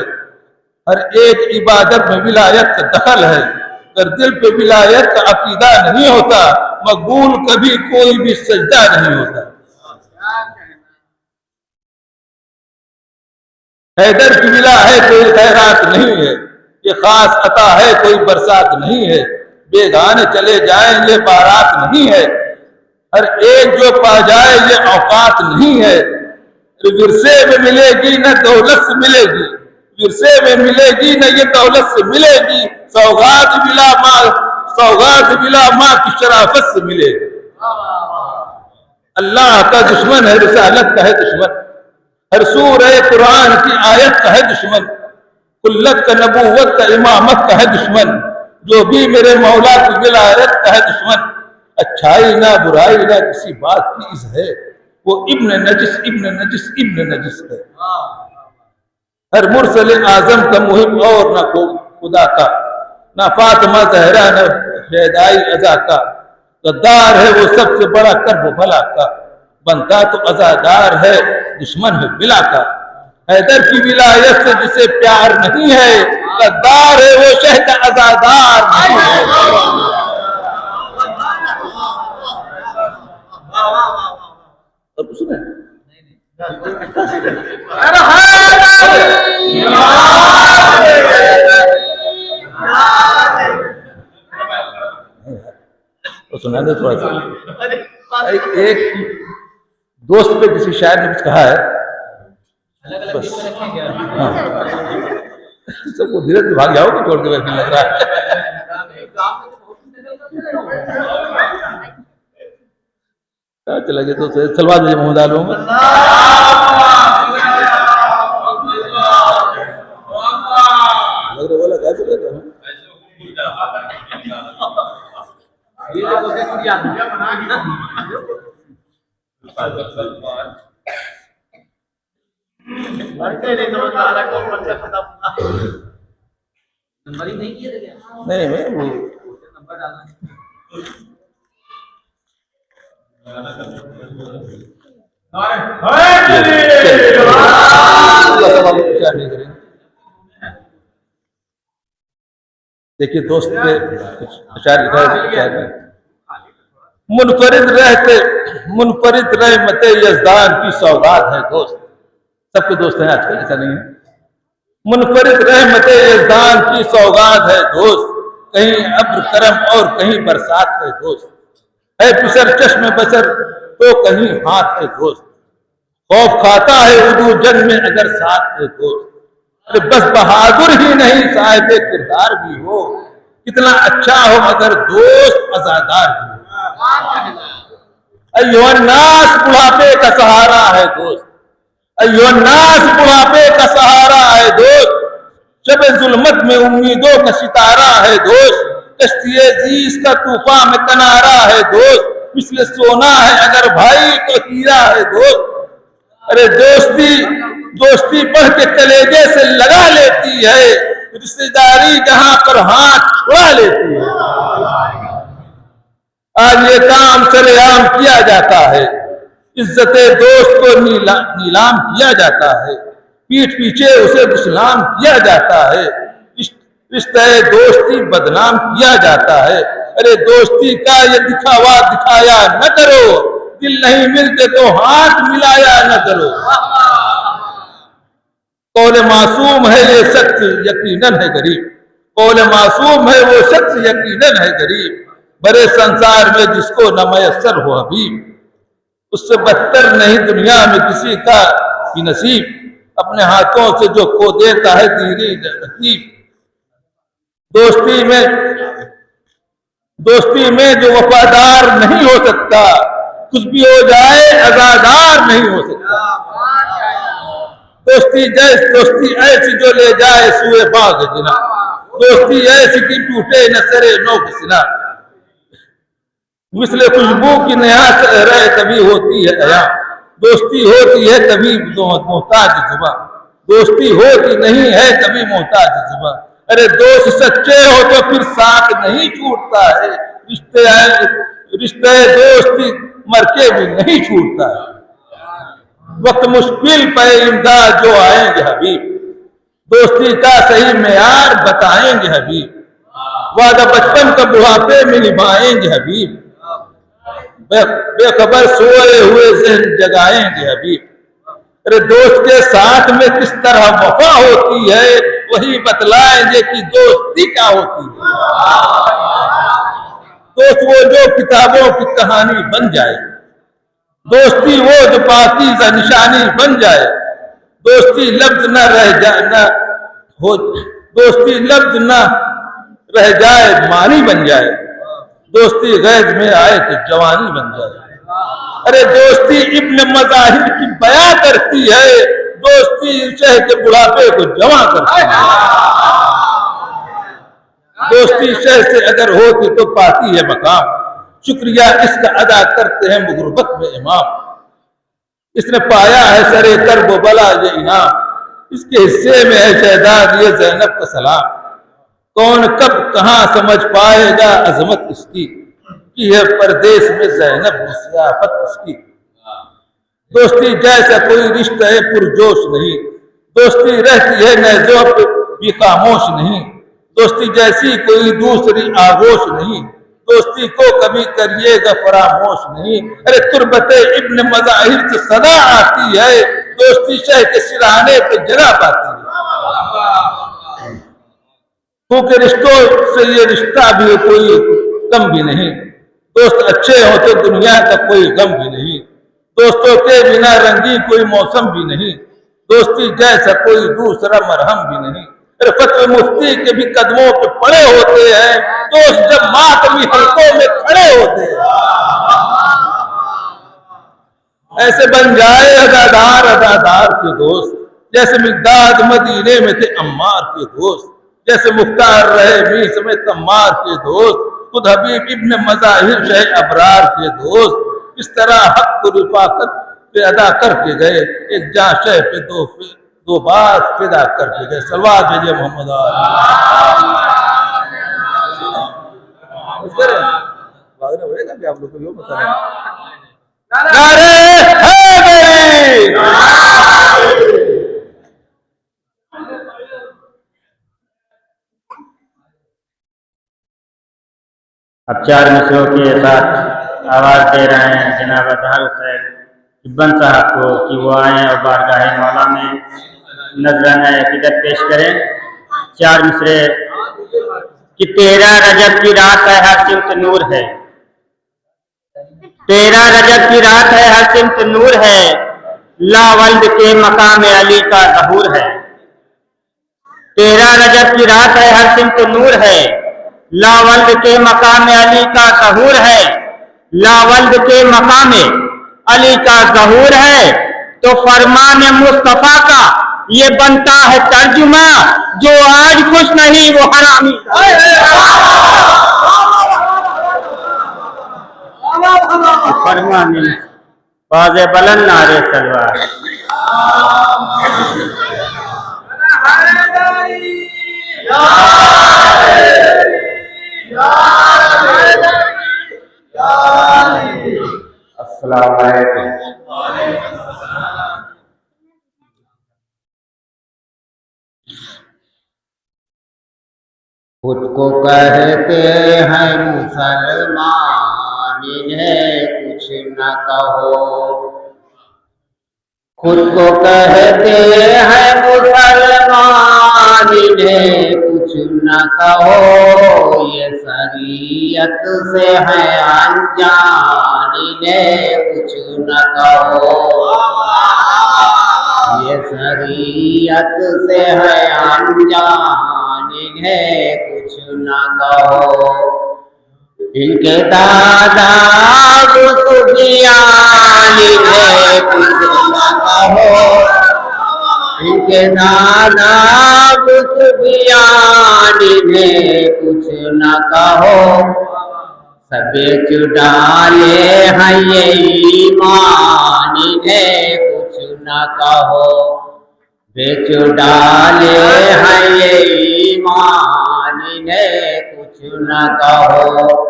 H: हर एक इबादत में विलायत का दखल है, अगर दिल पे विलायत का अकीदा नहीं होता, मकबूल कभी कोई भी सजदा नहीं होता। हैदर की विला है कोई खैरात नहीं है, ये खास अता है कोई बरसात नहीं है, बेगाने चले जाएं ये बारात नहीं है, हर एक जो पा जाए ये औकात नहीं है। विरसे में मिलेगी न दौलत से मिलेगी, विरसे में मिलेगी न ये दौलत से मिलेगी, सौगात बिला माँ की शराफत से मिलेगी। अल्लाह का दुश्मन है रिसालत का है दुश्मन, हर सूरह कुरान की आयत का है दुश्मन, कुल्लत का नबूवत का इमामत का है दुश्मन, जो भी मेरे मौला की विलायत का है दुश्मन। अच्छाई ना बुराई ना किसी बात की इज़ है, वो इब्न नजिस इब्न नजिस इब्न नजिस है। हर मुरसल आजम का मुहिब और ना खुदा का, ना फातिमा जहरा न शहदाई अजा का, गद्दार है वो सबसे बड़ा कर्ब भला का, बनता तो अजादार है दुश्मन है विला का। हैदर की विलायत से जिसे प्यार नहीं है, गद्दार है वो शहद अजादार नहीं है। और सुने तो सुना दे थोड़ा सा। एक दोस्त पे किसी शायर ने कुछ कहा है, बस हाँ सबको धीरे भाग जाओ तो छोड़ के बैठने लग रहा है। चला गया तो चलवा दीजिए मोहम्मद आलम में। बोला क्या चलेगा नहीं मैं वो देखिए दोस्त पे शायर लिखा है, मुनफरिद रहमते यज़दान की सौगात है दोस्त, सबके दोस्त हैं आजकल ऐसा नहीं है। मुनफरिद रहमते यज़दान की सौगात है दोस्त, कहीं अब्र करम और कहीं बरसात है दोस्त, है पिसर चश्म बसर तो कहीं हाथ है दोस्त, खौफ खाता है उदू जंग में अगर साथ है दोस्त। अरे बस बहादुर ही नहीं साहिब किरदार भी हो, कितना अच्छा हो अगर दोस्त अज़ादार भी हो। अय्युहन्नास बुढ़ापे का सहारा है दोस्त, अय्युहन्नास बुढ़ापे का सहारा है दोस्त, शब जुल्मत में उम्मीदों का सितारा है दोस्त, कश्तिए जीस का तूफान में किनारा है दोस्त, इसलिए सोना है अगर भाई तो हीरा है दोस्त। अरे दोस्ती बढ़ के कलेजे से लगा लेती है, रिश्तेदारी जहां पर हाथ छुड़ा लेती है। आज ये काम सरेआम किया जाता है, इज्जते दोस्त को नीलाम किया जाता है, पीठ पीछे उसे दुश्मन किया जाता है, रिश्ते दोस्ती बदनाम किया जाता है। अरे दोस्ती का ये दिखावा दिखाया न करो, दिल नहीं मिलते तो हाथ मिलाया न करो। कौल मासूम है ये शख्स यकीनन है गरीब, कौल मासूम है वो शख्स यकीनन है गरीब, बड़े संसार में जिसको न मयसर हो हबीब, उससे बदतर नहीं दुनिया में किसी का भी नसीब, अपने हाथों से जो खो देता है धीरे नसीब। दोस्ती में जो वफादार नहीं हो सकता, कुछ भी हो जाए अज़ादार नहीं हो सकता। दोस्ती ऐसी जो ले जाए सुए बाग जिना, दोस्ती ऐसी कि टूटे न सरे नो किसना, मिसले खुशबू की न्यास रहे तभी होती है अया, दोस्ती होती है तभी मोहताज जुबा, दोस्ती होती नहीं है तभी मोहताज जुबा। अरे दोस्त सच्चे हो तो फिर साथ नहीं छूटता है, रिश्ते दोस्ती मर के भी नहीं छूटता है। वक्त मुश्किल पे इमदाद जो आएंगे हबीब, दोस्ती का सही मेयार बताएंगे हबीब, वादा बचपन का बुढ़ापे में निभाएंगे हबीब, बेखबर सोए हुए ज़हन जगाएंगे हबीब। अरे दोस्त के साथ में किस तरह वफा होती है, वही बतलाएंगे कि दोस्ती क्या होती है। दोस्त वो जो किताबों की कहानी बन जाए, दोस्ती वो जो पाकीज़ा निशानी बन जाए, दोस्ती लफ्ज न रह जाए न हो, दोस्ती लफ्ज न रह जाए मानी बन जाए, दोस्ती गैज में आए तो जवानी बन जाए। अरे दोस्ती इब्न मज़ाहिर की बयां करती है, दोस्ती शह के बुढ़ापे को जमा करती है। दोस्ती शह से अगर होती तो पाती है मकाम, शुक्रिया इसका अदा करते हैं गुरबत में इमाम, इसने पाया है सरे कर्ब बला ये इनाम, इसके हिस्से में है शहजाद ये ज़ैनब का सलाम। कौन कब कहाँ समझ पाएगा अजमत इसकी, कि है परदेश में ज़ैनब सियाफत उसकी। दोस्ती जैसा कोई रिश्ता है पुरजोश नहीं, दोस्ती रहती है नज़ों पे भी खामोश नहीं, दोस्ती जैसी कोई दूसरी आगोश नहीं, दोस्ती को कभी करिएगा फरामोश नहीं। अरे तुरबते इब्न मज़ाहिर से सदा आती है, दोस्ती शह के सिराने पे जगह पाती है, क्योंकि रिश्तों से ये रिश्ता भी कोई कम भी नहीं, दोस्त अच्छे हो तो दुनिया का कोई गम भी नहीं, दोस्तों के बिना रंगी कोई मौसम भी नहीं, दोस्ती जैसा कोई दूसरा मरहम भी नहीं। अरे फतवे मुफ्ती के भी कदमों पे पड़े होते हैं, दोस्त जब मातमी हल्कों में खड़े होते हैं। ऐसे बन जाए अदादार के दोस्त, जैसे मिकदाद मदीने में थे अम्मार के दोस्त, जैसे मुख्तार रहे मीस में तम्मार के दोस्त, खुद हबीब इब्न मज़ाहिर शह अबरार के दोस्त, इस तरह हक को रिफाकत पे अदा करके गए, एक जहाँ शह पे दो बार फिदा करके गए। सलवात भेजिए मोहम्मद। क्या आप लोग को बता
B: अब चार मिसरों के साथ आवाज दे रहे हैं जनाब अतहर हुसैन इब्न साहब को कि वो आए और बारगाह मौला में नजराना अकीदत पेश करें। चार मिसरे कि 13 रजब की रात है हर सिमत नूर है, 13 रजब की रात है हर सिमत नूर है, लावल्द के मकाम अली का ज़हूर है। 13 रजब की रात है हर सिमत नूर है, लावल्द के मकाम अली का ज़हूर है, लावल्द के मकामे अली का ज़हूर है, तो फरमान मुस्तफा का ये बनता है तर्जुमा, जो आज खुश नहीं वो हरामी। फरमानी बाज़े बुलंद नारे सलवार।
E: अस्सलाम वालेकुम।
I: खुद को कहते हैं मुसलमान, इन्हें कुछ न कहो। खुद को कहते हैं मुसलमान, इन्हें कुछ न कहो। ये शरीयत से है अनजान, इन्हें कुछ न कहो। ये शरीयत से है अनजान, इन्हें कुछ न कहो। इनके दादा सुफियान, इन्हें कुछ न कहो। इनके दादा सुफियान, इन्हें कुछ न कहो। सब बेच डाले हैं ये ईमान, इन्हें कुछ न कहो। बेच डाले हैं ये ईमान, इन्हें कुछ न कहो।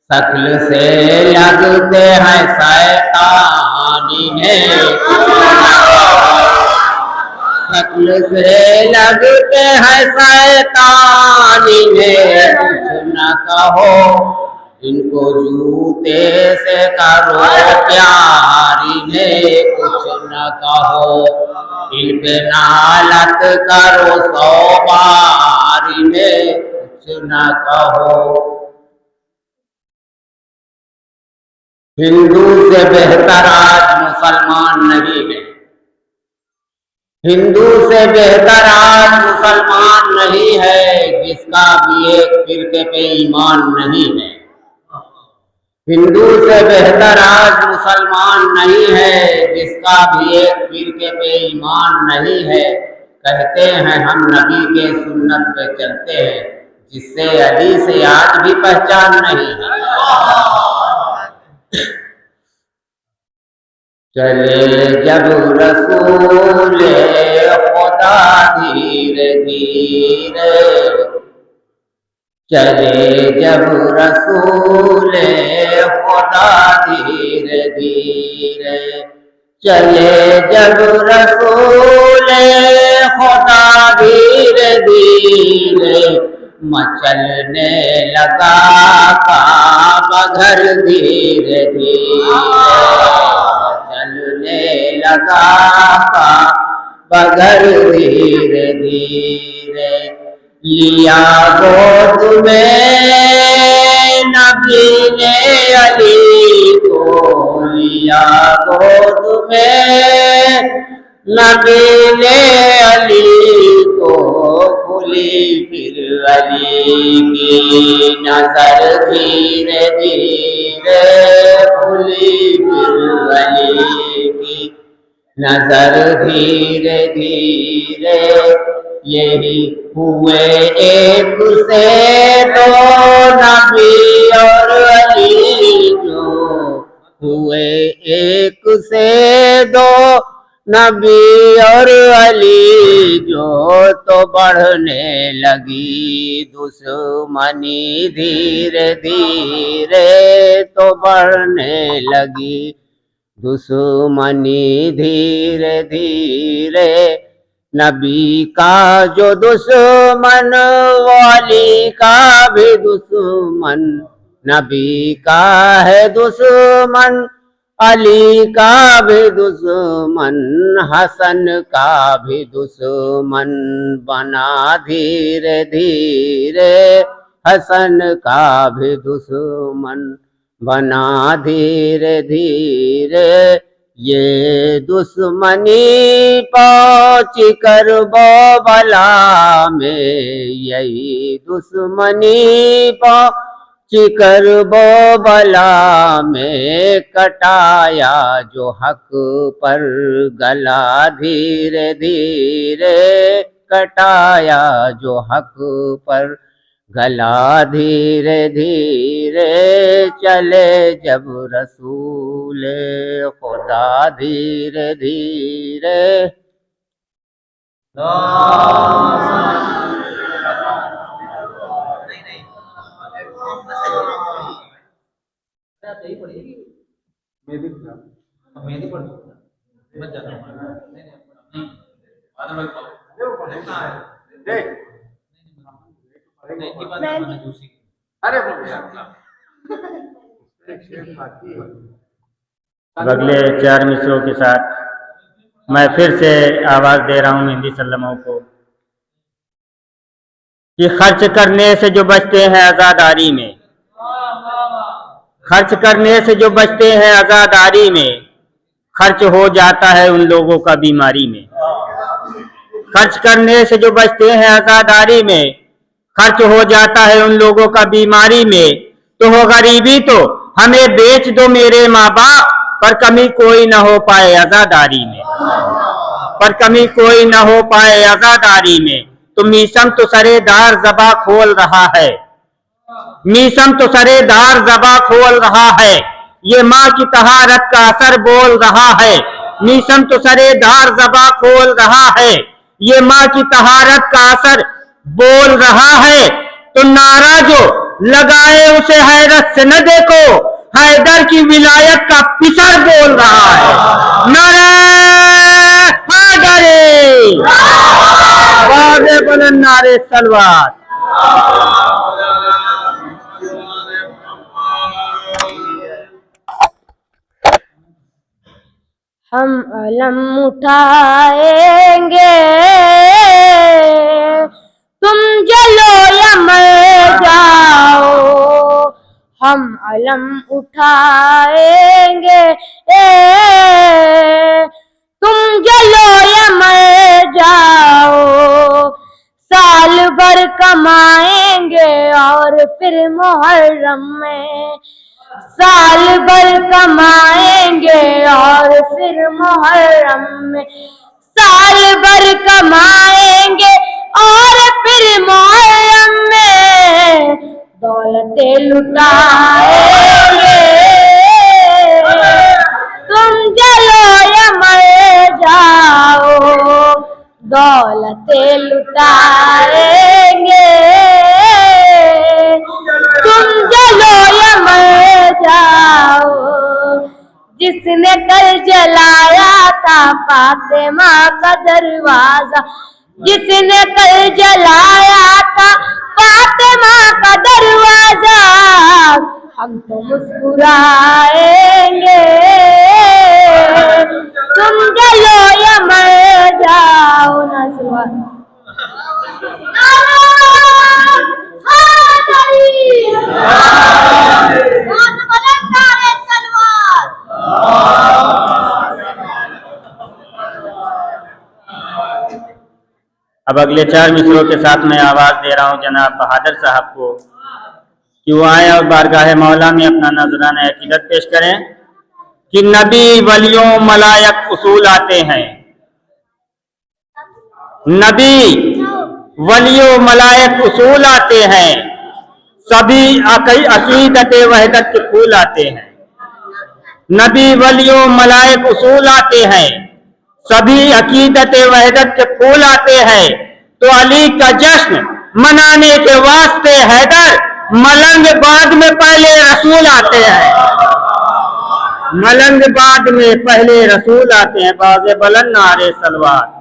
I: शक्ल से लगते हैं शैतान, इन्हें कुछ न कहो। शक्ल से लगते हैं शैतान, इन्हें कुछ न कहो। इनको जूते से करो प्यार, इन्हें कुछ न कहो। इन पे नालत करो 100 बार, इन्हें कुछ न कहो। हिंदू से बेहतर आज मुसलमान नहीं है। हिंदू से बेहतर आज मुसलमान नहीं है, जिसका भी एक फिरके पे ईमान नहीं है। हिंदू से बेहतर आज मुसलमान नहीं है, जिसका भी एक फिरके पे ईमान नहीं है। कहते हैं हम नबी के सुन्नत पे चलते हैं, जिससे अली से आज भी पहचान नहीं है। चले जब रसूल खुदा धीरे धीरे, चले जब रसूल खुदा धीरे धीरे। चले जब रसूल खुदा धीरे धीरे, मचलने लगा काबा घर धीरे धीरे। चलने लगा काबा घर धीरे धीरे। लिया गोद में नबी ने अली को, लिया गोद में नबी ने अली को। खुली फिर अली की नजर धीरे धीरे, खुली फिर अली की नजर धीरे धीरे। यही हुए एक से दो नबी और अली, जो हुए एक से दो नबी और अली, जो तो बढ़ने लगी दुश्मनी धीरे धीरे, तो बढ़ने लगी दुश्मनी धीरे धीरे। नबी का जो दुश्मन वो अली का भी दुश्मन, नबी का है दुश्मन अली का भी दुश्मन, हसन का भी दुश्मन बना धीरे धीरे। हसन का भी दुश्मन बना धीरे धीरे। ये दुश्मनी पहुंची करबला में, यही दुश्मनी चिकर बो बला में कटाया जो हक पर गला, धीरे धीरे कटाया जो हक पर गला, धीरे धीरे चले जब रसूले खुदा, धीरे धीरे।
B: अब अगले 4 मिसरों के साथ मैं फिर से आवाज दे रहा हूँ हिंदी सल्लमों को कि खर्च करने से जो बचते हैं आजादारी में, खर्च करने से जो बचते हैं आजादारी में, खर्च हो जाता है उन लोगों का बीमारी में। खर्च करने से जो बचते हैं आजादारी में, खर्च हो जाता है उन लोगों का बीमारी में। तो हो गरीबी तो हमें बेच दो मेरे माँ बाप, पर कमी कोई न हो पाए आजादारी में, पर कमी कोई न हो पाए आजादारी में। तो मीसम तो सरेदार ज़बा खोल रहा है, मीसम तो सरेदार ज़बा खोल रहा है, ये माँ की तहारत का असर बोल रहा है। मीसम तो सरेदार ज़बा खोल रहा है, ये माँ की तहारत का असर बोल रहा है। तो नारा जो लगाए उसे हैरत से न देखो, हैदर की विलायत का पिसर बोल रहा है। नारे हैदरी, बाज़े बुलंद नारे सलवात।
J: हम अलम उठाएंगे, तुम जलो या मर जाओ। हम अलम उठाएंगे, तुम जलो या मर जाओ। साल भर कमाएंगे और फिर मुहर्रम में, साल भर कमाएंगे और फिर मुहर्रम में, साल भर कमाएंगे और फिर मुहर्रम में दौलतें लुटाएंगे। तुम जलो या मर जाओ, दौलतें लुटाएंगे। तुम जलो या मर जाओ। जिसने कल जलाया था फातिमा का दरवाजा, जिसने कल जलाया था फातिमा का दरवाजा, हम तो मुस्कुराएंगे। तुम जलो या मर जाओ ना सुबह।
B: अब अगले 4 मिसरों के साथ मैं आवाज दे रहा हूँ जनाब बहादुर साहब को कि वो आए और बारगाह मौला में अपना नजराना अकीदत पेश करें कि नबी वलियों मलायक उसूल आते हैं, नबी वलियों मलायक उसूल आते हैं, सभी अकीदत वहदत के फूल आते हैं। नबी वलियों मलायक उसूल आते हैं, सभी अकीदत वहदत के फूल आते हैं। तो अली का जश्न मनाने के वास्ते हैदर मलंग बाद में पहले रसूल आते हैं, मलंग बाद में पहले रसूल आते हैं। बाज़े बुलंद नारे सलवात।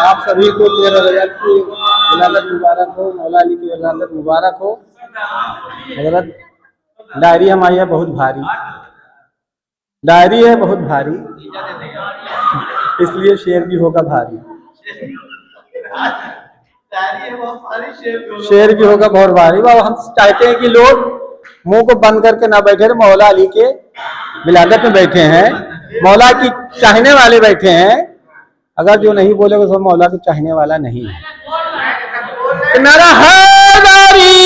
K: आप सभी को 13 रजब की विलादत मुबारक हो, मौला अली की विलादत मुबारक हो। हजरत डायरी हमारी है बहुत भारी, डायरी है बहुत भारी, इसलिए शेर भी होगा भारी, शेर भी होगा बहुत भारी। हम चाहते हैं कि लोग मुंह को बंद करके ना बैठे, मौला अली के विलादत में बैठे हैं, मौला की चाहने वाले बैठे हैं। अगर जो नहीं बोलेगा सब मौला के चाहने वाला नहीं है। नारा हैदरी,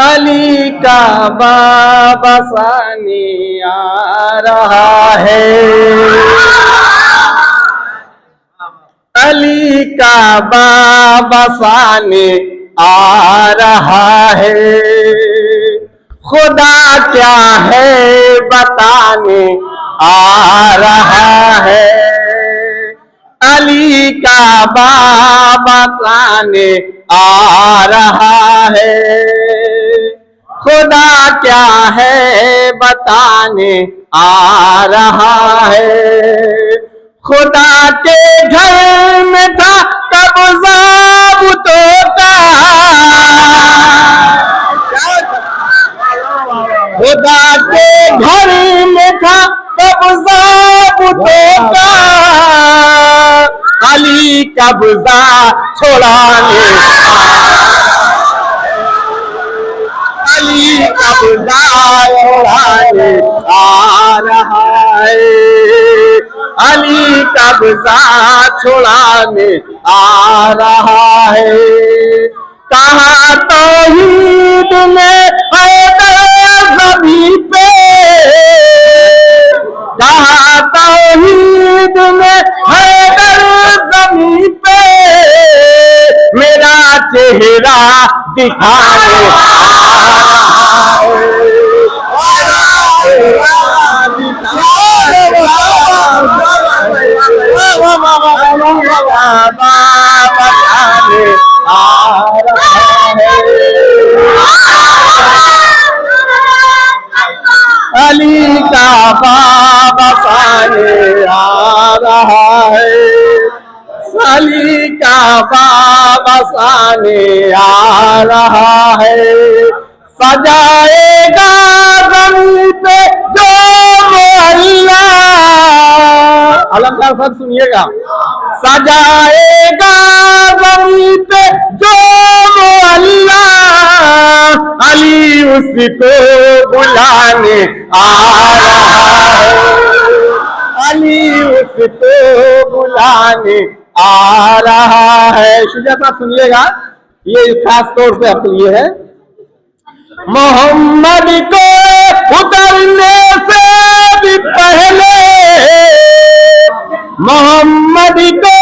K: अली का बाबा सानी आ रहा है, अली का बाबा सानी आ रहा है। खुदा क्या है बताने आ रहा है, अली का बाबा सानी आ रहा है। खुदा क्या है बताने आ रहा है। खुदा के घर में था कब्जा बुतों का, खुदा के घर में था कब्जा बुतों का, अली कब्जा छोड़ाने, अली कब्जा उड़ाने आ रहा है, अली कब्जा छुड़ाने आ रहा है। कहा तौहीद में हैदर ज़मीं पे, कहा तौहीद में हैदर ज़मीं पे, मेरा चेहरा दिखाने अली का बाबा साने आ रहा है, अली का बाबा साने आ रहा है। सजाएगा ज़मीं पे जो अल्लाह, अलमदार सब सुनिएगा, सजाएगा ज़मीं पे जो अल्लाह, अली उसको बुलाने आ रहा है, अली उसको बुलाने आ रहा है। शुजा साहब सुनिएगा, ये खास तौर पे आपके लिए है। मोहम्मद को उतरने से भी पहले, मोहम्मद को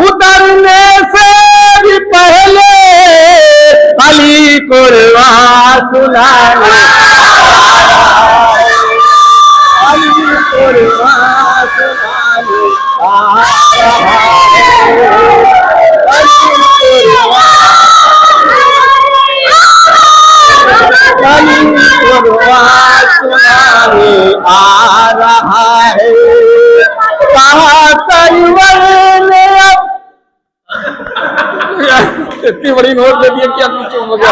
K: उतरने से भी पहले, अली कुर्बान सुनाने, अली कुर्बान सुनाने आ रहा है, अली कुर्बान सुनाने आ रहा है। कहा सरवर ने अब इतनी बड़ी नोट दे दी कि आदमी चुप हो गया।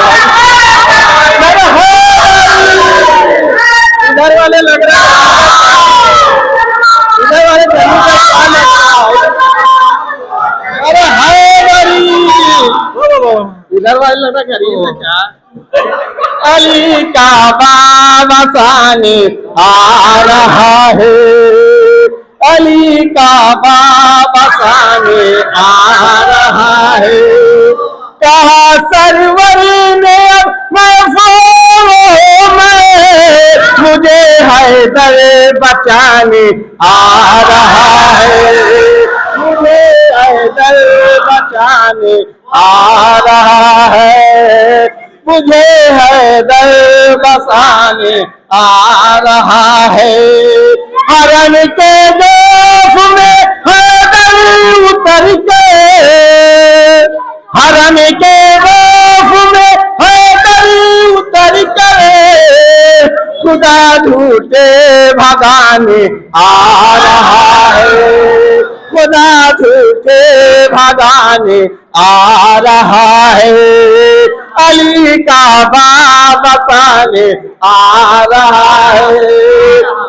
K: इधर वाले लग रहे हैं, इधर वाले अरे हैदरी, इधर वाले लग रहा करिए क्या। अली का बाबा साने आ रहा है, अली का बाबा साने आ रहा है। कहा सरवर ने अब मुझे हैदर बचाने आ रहा है, मुझे हैदर बचाने आ रहा है, मुझे हैदर बसाने आ रहा है। हरन के गोफ में हैदर उतर के, हरन के गोफ में हैदर उतर के, खुदा झूठे भगाने आ रहा है, खुदा झूठे भगाने आ रहा है। अली का बाबा साने आ रहा है,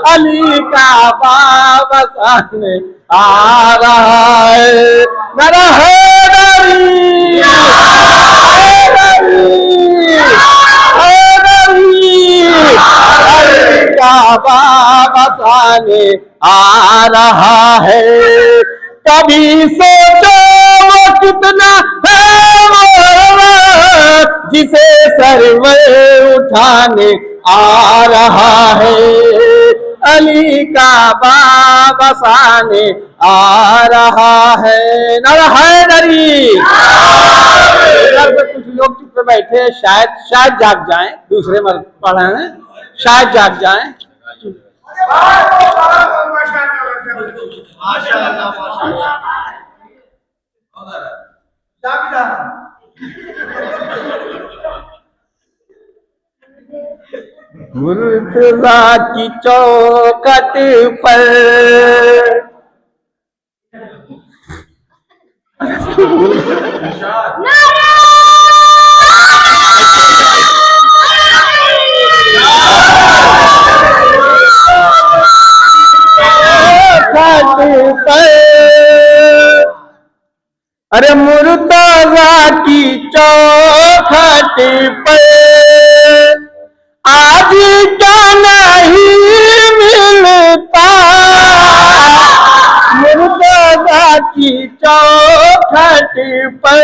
K: अली का बाबा साने आ रहा है। नारा हैदरी, हैदरी, हैदरी, अली का बाबा साने आ रहा है। कभी सोचो वो कितना है वो जिसे सर में उठाने आ रहा है। अली का बाबा साने आ रहा है। नारा हैदरी। इधर पे कुछ लोग चुप पे बैठे हैं, शायद जाग जाएं, दूसरे मर्द पढ़े हैं, शायद जाग जाएं। मुर्तजा की चौखट पर अरे मुर्तजा की चौखट पर आज क्या नहीं मिलता। मुर्तजा की चौखट पर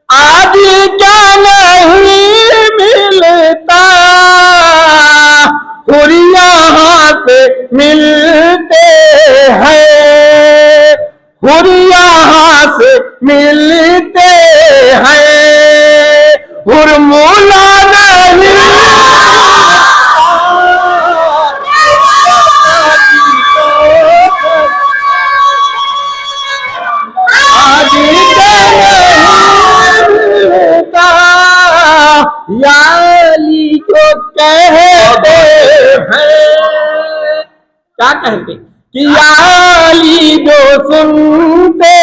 K: आज क्या नहीं मिलता। और यहाँ से मिलते हैं, और यहाँ से मिलते हैं, और मूला नहीं आज मिलता। याली को कहते हैं, क्या कहते कि याली जो सुनते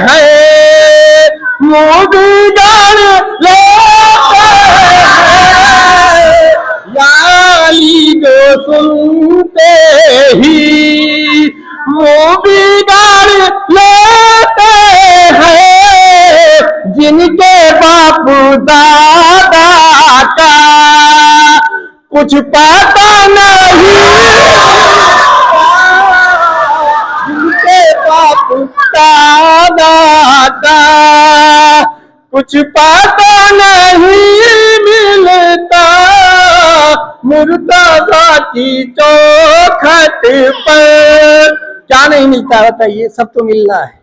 K: हैं मुदगार लेते हैं। याली जो सुनते ही मुदगार लेते हैं। जिनके बाप दादा का कुछ पता नहीं, जिनके बाप दादा का कुछ पता नहीं मिलता। मुर्तजा की चौखट पर क्या नहीं मिलता बताइए, सब तो मिल रहा है।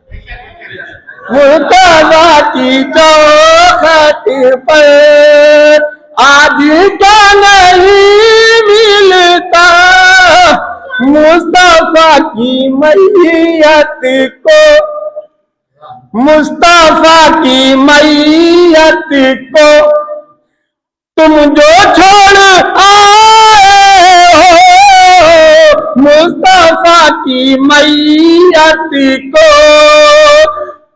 K: मुर्तजा की चौखट पर आज क्या नहीं मिलता। मुस्तफा की मैयत को, मुस्तफा की मैयत को तुम जो छोड़ आए हो। मुस्तफा की मैयत को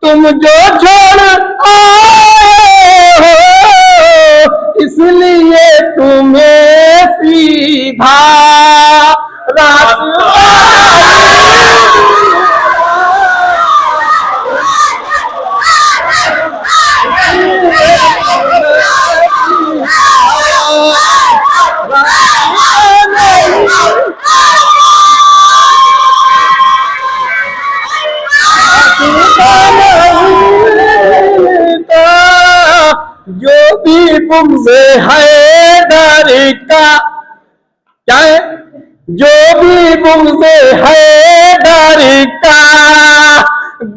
K: तुम जो छोड़ आए हो। इसलिए तुम्हें सीधा रास्ता जो भी बुग़्ज़ हैदर का, क्या है, जो भी बुग़्ज़ हैदर का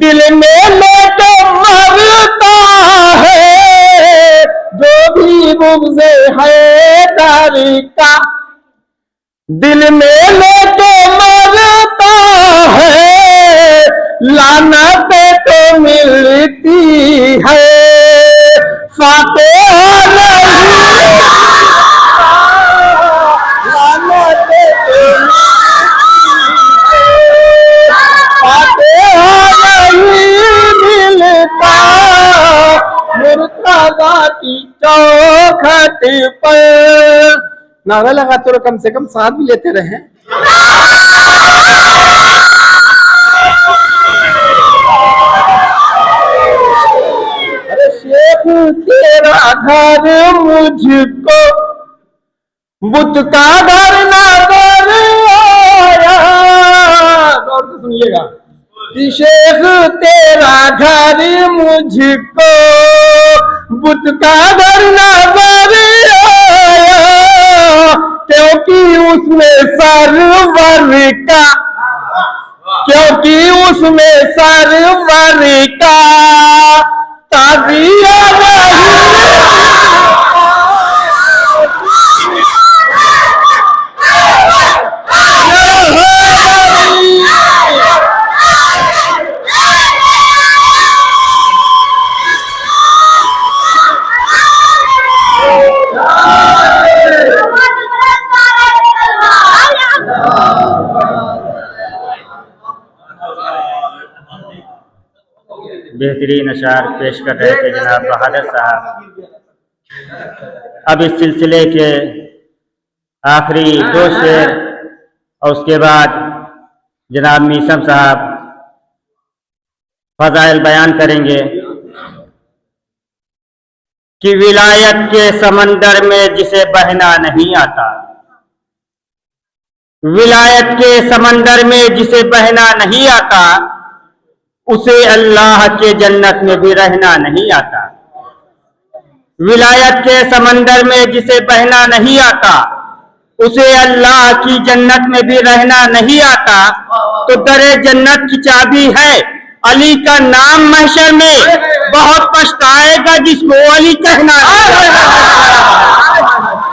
K: दिल में लेके मरता है। जो भी बुग़्ज़ हैदर का दिल में लेके मरता है। लानत तो मिलती है, फातिहा नहीं। लानत तो फातिहा नहीं मिलता। मुर्तजा की चौखट पर नारा लगाते रहो, कम से कम साथ भी लेते रहे। शेख तेरा घर मुझको बुत का घर नजर आया। गौर से सुनिएगा कि शेख तेरा घर मुझको बुत का घर नजर आया, क्योंकि उसमें सरवर का ताजिया
B: बेहतरीन अशार पेश कर रहे थे जनाब बहादुर साहब। अब इस सिलसिले के आखिरी 2 शेर और उसके बाद जनाब मीसम साहब फजाइल बयान करेंगे कि विलायत के समंदर में जिसे बहना नहीं आता, विलायत के समंदर में जिसे बहना नहीं आता, उसे अल्लाह के जन्नत में भी रहना नहीं आता। विलायत के समंदर में जिसे बहना नहीं आता, उसे अल्लाह की जन्नत में भी रहना नहीं आता। तो दरे जन्नत की चाबी है अली का नाम, महशर में बहुत पछताएगा जिसको अली कहना नहीं आता।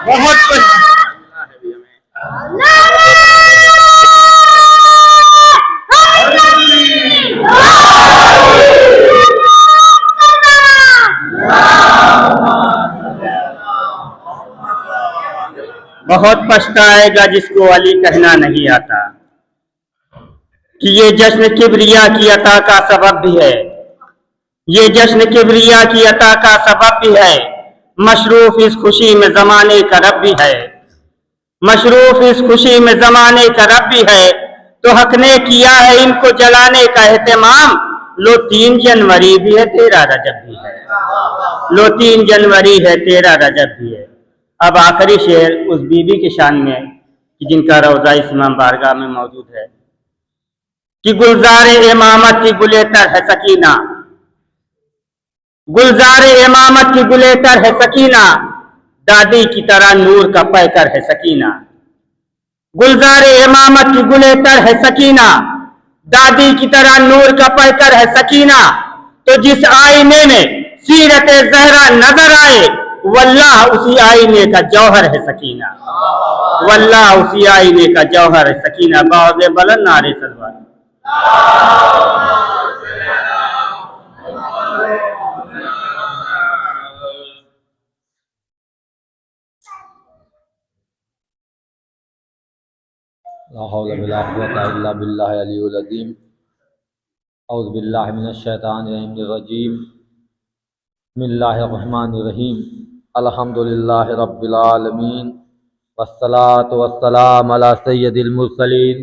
B: बहुत बहुत पछताएगा जिसको अली कहना नहीं आता। कि ये जश्न किबरिया की अता का सबब भी है, ये जश्न किबरिया की अता का सबब भी है। मशरूफ इस खुशी में जमाने का रब भी है, मशरूफ इस खुशी में जमाने का रब भी है। तो हक ने किया है इनको जलाने का एहतमाम। लो 3 जनवरी भी है 13 रजब भी है, लो 3 जनवरी है 13 रजब भी है। अब आखिरी शेर उस बीबी की शान में कि जिनका रोजा इस इमाम बारगाह में मौजूद है कि गुलजार इमामत की गुलेतर है सकीना, गुलजार इमामत की गुलेतर है सकीना, दादी की तरह नूर का पैकर है सकीना। गुलजार इमामत की गुलेतर है सकीना, दादी की तरह नूर का पैकर है सकीना। तो जिस आईने में सीरत ज़हरा नजर आए, वल्लाह उसी आईने का जौहर है सकीना, वल्लाह उसी आईने का जौहर है सकीना। बावज़े बुलंद नारे सलवात।
F: ला हौला वला कुव्वता इल्ला बिल्लाहि अलियुल अज़ीम। औज़ु बिल्लाहि मिनश शैतानिर रजीम। बिस्मिल्लाहिर रहमानिर रहीम। अल्हम्दुलिल्लाहि रब्बिल आलमीन वस्सलातु वस्सलामु अला सय्यदिल मुरसलीन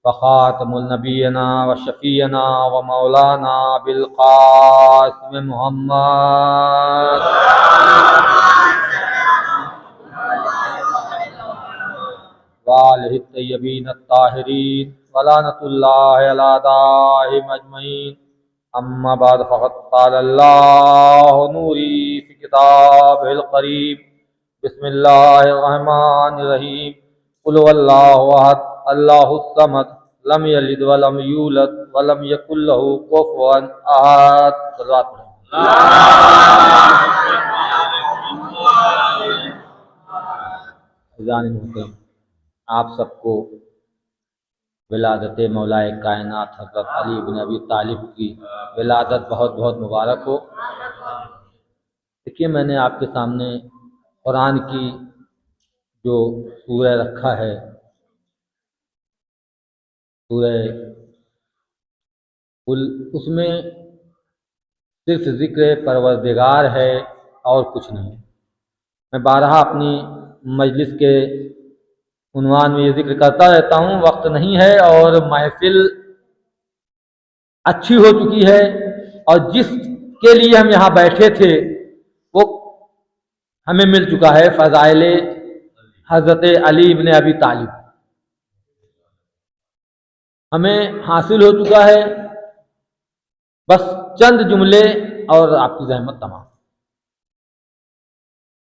F: व खातमुन नबिय्यिना व शफीयना व मौलाना बिल क़ासिम मुहम्मद वालिहि तय्यबीन अत्ताहिरीन व लानतुल्लाहि अला दाइम अजमईन। अम्मा बाद फ़क़द क़ाल अल्लाहु नूरी फ़ी किताबिहिल क़रीब। बिस्मिल्लाहिर रहमानिर रहीम। क़ुल हुवल्लाहु अहद अल्लाहुस समद लम यलिद व लम यूलद व लम यकुल लहू कुफ़ुवन अहद। सल्लल्लाहु अलैहि वसल्लम। आप सबको विलादत मौलाए कायनात हज़रत अली बिन अबी तालिब की विलादत बहुत बहुत मुबारक हो। देखिए, मैंने आपके सामने कुरान की जो सूरह रखा है, सूरह उसमें सिर्फ ज़िक्र परवरदिगार है और कुछ नहीं। मैं बारहा अपनी मजलिस के उन्वान में ये जिक्र करता रहता हूँ, वक्त नहीं है और महफिल अच्छी हो चुकी है और जिसके लिए हम यहाँ बैठे थे हमें मिल चुका है फ़ज़ाइल हज़रत अली इब्न अबी तालिब, हमें हासिल हो चुका है। बस चंद जुमले और आपकी ज़हमत तमाम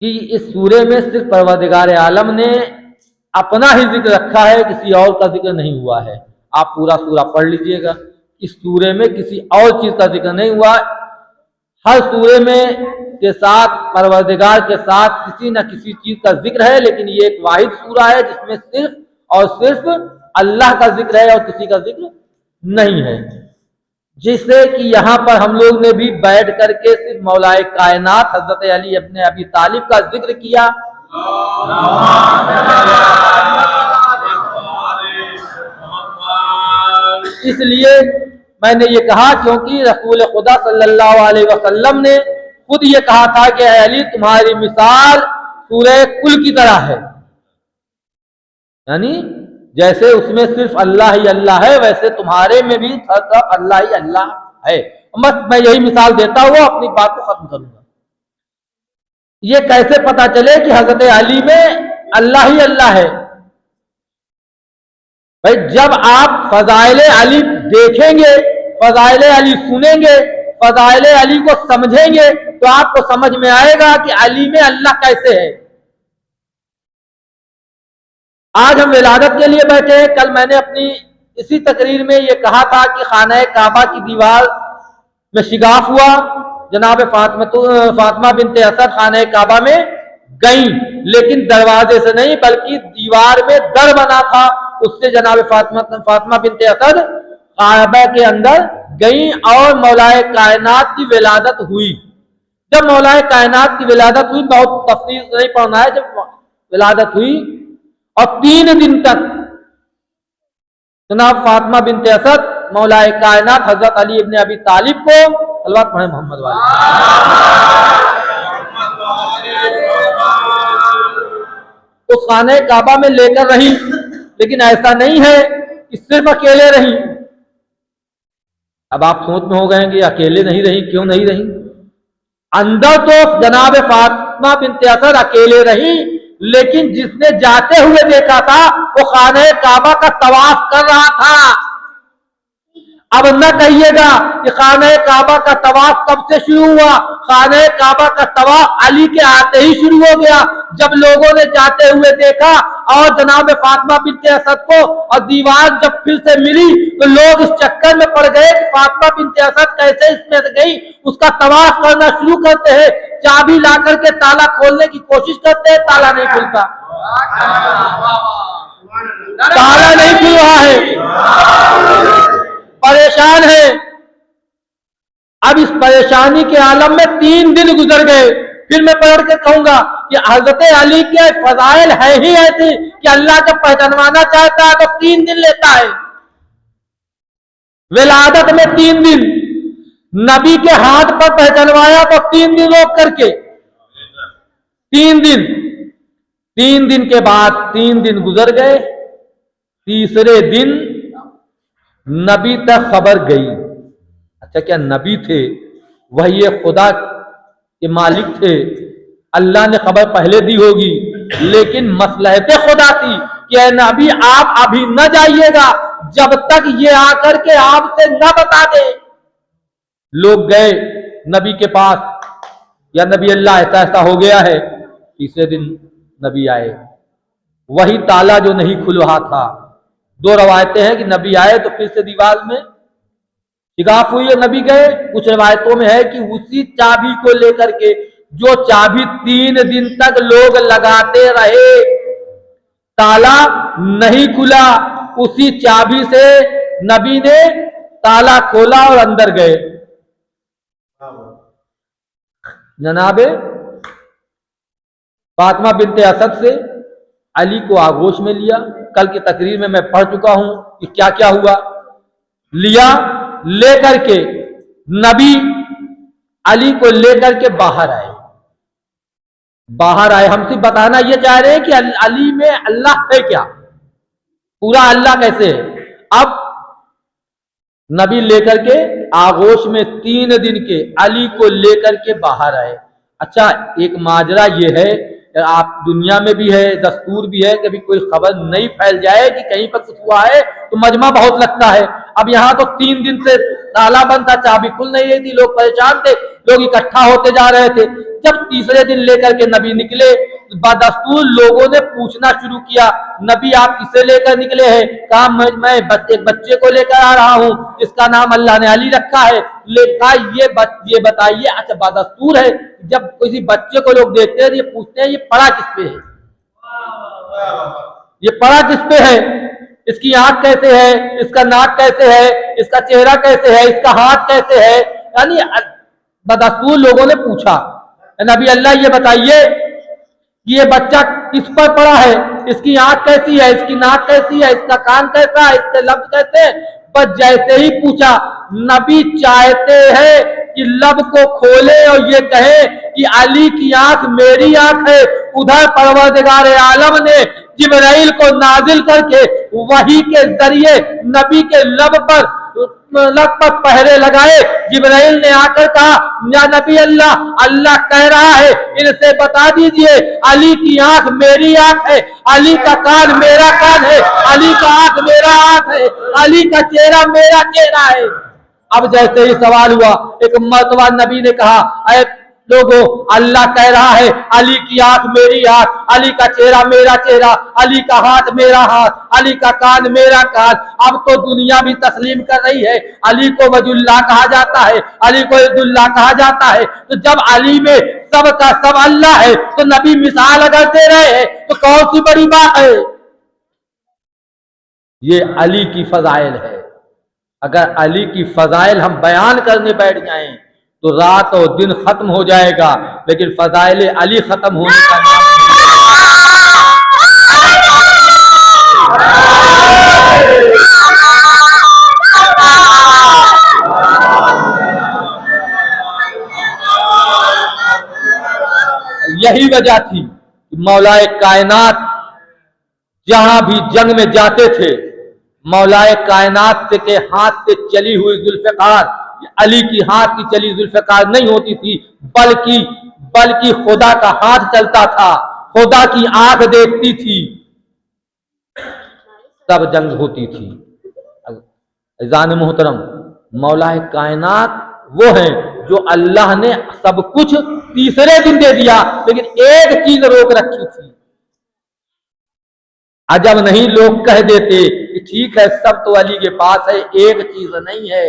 F: कि इस सूरे में सिर्फ परवरदिगार आलम ने अपना ही जिक्र रखा है, किसी और का जिक्र नहीं हुआ है। आप पूरा सूरा पढ़ लीजिएगा, इस सूरे में किसी और चीज का जिक्र नहीं हुआ। हर सूरे में के साथ परवरदिगार के साथ किसी न किसी चीज का जिक्र है, लेकिन ये एक वाहिद सूरा है जिसमें सिर्फ और सिर्फ अल्लाह का जिक्र है और किसी का जिक्र नहीं है। जिससे कि यहाँ पर हम लोग ने भी बैठ करके सिर्फ मौलाए कायनात हजरत अली इब्न अबी तालिब का जिक्र किया। इसलिए मैंने ये कहा क्योंकि रसूल खुदा सल्लल्लाहु अलैहि वसल्लम ने खुद ये कहा था कि अली तुम्हारी मिसाल सूरह कुल की तरह है, यानी जैसे उसमें सिर्फ अल्लाह ही अल्लाह है वैसे तुम्हारे में भी अल्लाह ही अल्लाह है। मैं यही मिसाल देता हुआ अपनी बात को खत्म करूंगा। ये कैसे पता चले कि हजरत अली में अल्लाह ही अल्लाह है? भाई जब आप फजाइल अली देखेंगे, फजाइल अली सुनेंगे, फजाइल अली को समझेंगे तो आपको समझ में आएगा कि अली में अल्लाह कैसे है। आज हम विलादत के लिए बैठे हैं। कल मैंने अपनी इसी तकरीर में ये कहा था कि खाना काबा की दीवार में शिगाफ हुआ, जनाब फातिमा बिनते असद खाना काबा में गई, लेकिन दरवाजे से नहीं बल्कि दीवार में दर बना था, उससे जनाब फातिमा बिनते असद काबा के अंदर गई और मौलाए कायनात की विलादत हुई। जब मौलाए कायनात की विलादत हुई, बहुत तफसील नहीं पढ़ना है, जब विलादत हुई और 3 दिन तक जनाब फातिमा बिनते असद मौलाए कायनात हजरत अली इब्न अबी तालिब को सल्लल्लाहु अलैहि मोहम्मद वाले उस खाने काबा में लेकर रही, लेकिन ऐसा नहीं है कि सिर्फ अकेले रही। अब आप सोच में हो गए कि अकेले नहीं रही, क्यों नहीं रही? अंदर तो जनाब फातिमा बिनते असद अकेले रही, लेकिन जिसने जाते हुए देखा था वो खाने काबा का तवाफ कर रहा था। अब न कहिएगा कि खाने काबा का तवाफ कब से शुरू हुआ। खाने काबा का तवाफ अली के आते ही शुरू हो गया। जब लोगों ने जाते हुए देखा और जनाब फातिमा बिनते असद को, और दीवार जब फिर से मिली तो लोग इस चक्कर में पड़ गए कि फातिमा बिनते असद कैसे इसमें गई। उसका तवाफ करना शुरू करते हैं, चाबी ला करके ताला खोलने की कोशिश करते हैं, ताला नहीं खुलता, ताला नहीं खुल रहा है, परेशान है। अब इस परेशानी के आलम में 3 दिन गुजर गए। फिर मैं पढ़ के कहूंगा कि हजरत अली के फजाइल है ही ऐसी कि अल्लाह जब पहचानवाना चाहता है तो 3 दिन लेता है। विलादत में 3 दिन, नबी के हाथ पर पहचानवाया तो 3 दिन रोक करके 3 दिन के बाद 3 दिन गुजर गए। तीसरे दिन नबी तक खबर गई। अच्छा, क्या नबी थे? वही ये खुदा के मालिक थे, अल्लाह ने खबर पहले दी होगी, लेकिन मसलहत खुदा थी कि ऐ नबी आप अभी न जाइएगा जब तक ये आकर के आपसे न बता दे। लोग गए नबी के पास, या नबी अल्लाह ऐसा ऐसा हो गया है। तीसरे दिन नबी आए, वही ताला जो नहीं खुल रहा था। 2 रवायतें हैं कि नबी आए तो फिर से दीवार में शिगाफ हुई और नबी गए। कुछ रवायतों में है कि उसी चाबी को लेकर के, जो चाबी 3 दिन तक लोग लगाते रहे, ताला नहीं खुला, उसी चाबी से नबी ने ताला खोला और अंदर गए। जनाबे फातिमा बिनते असद से अली को आगोश में लिया। कल की तकरीर में मैं पढ़ चुका हूं कि क्या क्या हुआ। लिया, लेकर के नबी अली को लेकर के बाहर आए। हम सिर्फ बताना ये चाह रहे हैं कि अली में अल्लाह है क्या, पूरा अल्लाह कैसे है। अब नबी लेकर के आगोश में 3 दिन के अली को लेकर के बाहर आए। अच्छा, एक माजरा ये है, आप दुनिया में भी है, दस्तूर भी है, कभी कोई खबर नहीं फैल जाए कि कहीं पर कुछ हुआ है तो मजमा बहुत लगता है। अब यहाँ तो 3 दिन से ताला बंद था, चाबी खुल नहीं रही थी, लोग परेशान थे, लोग इकट्ठा होते जा रहे थे। जब तीसरे दिन लेकर के नबी निकले, बदस्तूर लोगों ने पूछना शुरू किया, नबी आप किसे लेकर निकले हैं? कहा मैं एक बच्चे को लेकर आ रहा हूँ जिसका नाम अल्लाह ने अली रखा है। कहा ये बताइए, अच्छा बदस्तूर है जब किसी बच्चे को लोग देखते हैं ये पूछते हैं ये पड़ा किस पे है, ये पड़ा किस पे है, इसकी आंख कैसे है, इसका नाक कैसे है, इसका चेहरा कैसे है, इसका हाथ कैसे है। यानी बदस्तूर लोगों ने पूछा, नबी अल्लाह ये बताइए कि ये बच्चा किस पर पड़ा है, इसकी आंख कैसी है, इसकी नाक कैसी है, इसका कान कैसा है, इसके लफ्ज कैसे है। बस जैसे ही पूछा, नबी चाहते हैं कि लब को खोले और ये कहे कि अली की आंख मेरी आंख है, उधर परवरदिगार आलम ने जिब्राइल को नाजिल करके वही के जरिए नबी के लब पर पहरे लगाए। जिब्राइल ने आकर कहा, या नबी अल्लाह कह रहा है इनसे बता दीजिए अली की आंख मेरी आंख है, अली का कान मेरा कान है, अली का आंख मेरा आंख है, अली का चेहरा मेरा चेहरा है। अब जैसे ही सवाल हुआ, एक मर्तबा नबी ने कहा, अरे लोगों, अल्लाह कह रहा है अली की आंख मेरी आंख, अली का चेहरा मेरा चेहरा, अली का हाथ मेरा हाथ, अली का कान मेरा कान। अब तो दुनिया भी तस्लीम कर रही है, अली को वजुल्लाह कहा जाता है, अली को इब्दुल्लाह कहा जाता है। तो जब अली में सब का सब अल्लाह है तो नबी मिसाल अगर दे रहे हैं तो कौन सी बड़ी बात है। ये अली की फजाइल है। अगर अली की फजाइल हम बयान करने बैठ जाएं तो रात और दिन खत्म हो जाएगा, लेकिन फजाइल अली खत्म होने का नाम यही वजह थी कि मौलाए कायनात जहां भी जंग में जाते थे, मौलाए कायनात के हाथ से चली हुई जुल्फ़िकार, अली की हाथ की चली जुल्फ़िकार नहीं होती थी, बल्कि खुदा का हाथ चलता था, खुदा की आंख देखती थी, तब जंग होती थी। अज़ान मोहतरम, मौलाए कायनात वो है जो अल्लाह ने सब कुछ तीसरे दिन दे दिया, लेकिन एक चीज रोक रखी थी। अजब नहीं लोग कह देते कि ठीक है सब तो अली के पास है, एक चीज नहीं है।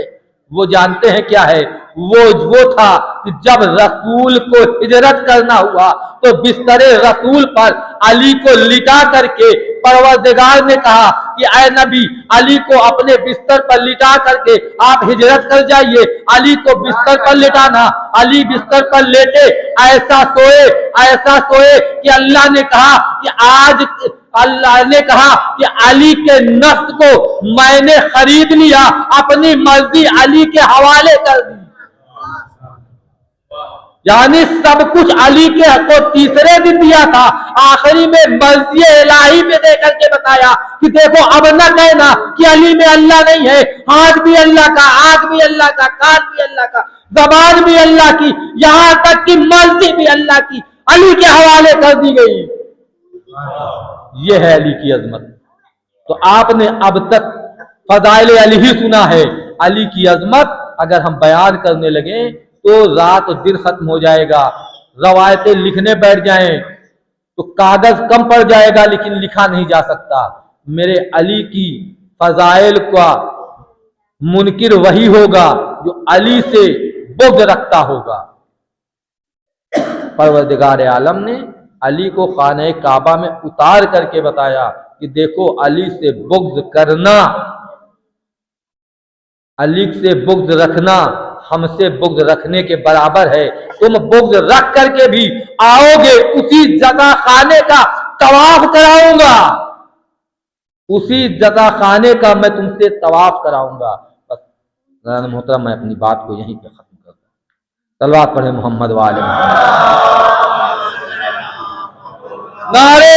F: वो जानते हैं क्या है, वो था कि जब रसूल को हिजरत करना हुआ तो बिस्तरे रसूल पर अली को लिटा करके परवरदिगार ने कहा कि ऐ नबी, अली को अपने बिस्तर पर लिटा करके आप हिजरत कर जाइए। अली को बिस्तर पर लिटाना, अली बिस्तर पर लेटे ऐसा सोए कि अल्लाह ने कहा कि अल्लाह ने कहा कि अली के नफ्स को मैंने खरीद लिया, अपनी मर्जी अली के हवाले कर दी। यानी सब कुछ अली के को तीसरे दिन दिया था, आखिरी में मर्जी इलाही में दे करके बताया कि देखो अब न कहना कि अली में अल्लाह नहीं है, हाथ भी अल्लाह का, आंख भी अल्लाह का, कान भी अल्लाह का, जबान भी अल्लाह की, यहां तक कि मर्जी भी अल्लाह की अली के हवाले कर दी गई। यह है अली की अजमत। तो आपने अब तक फजाइल अली ही सुना है। अली की अजमत अगर हम बयान करने लगे तो रात और दिन खत्म हो जाएगा। रवायतें लिखने बैठ जाएं तो कागज कम पड़ जाएगा, लेकिन लिखा नहीं जा सकता। मेरे अली की फजाइल का मुनकिर वही होगा जो अली से बुग़्ज़ रखता होगा। परवरदिगार आलम ने अली को खाने काबा में उतार करके बताया कि देखो अली से बुग़्ज़ करना, अली से बुग़्ज़ रखना हमसे बुग़्ज़ रखने के बराबर है। तुम बुग़्ज़ रख करके भी आओगे, उसी जगह खाने का तवाफ कराऊंगा, उसी जगह खाने का मैं तुमसे तवाफ कराऊंगा। बस मोहतरम, मैं अपनी बात को यहीं पे खत्म करता हूं। सल्लल्लाहु अलैहि मोहम्मद वाले नारे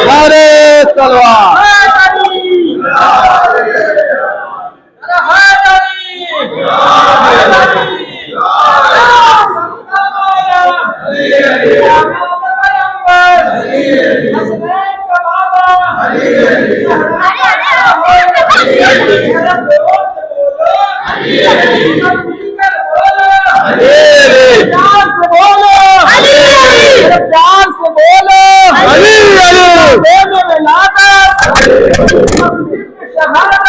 F: नारे तलवार।
G: प्यार से बोलो, प्यार से बोलो, मेरे लादत, शहादत,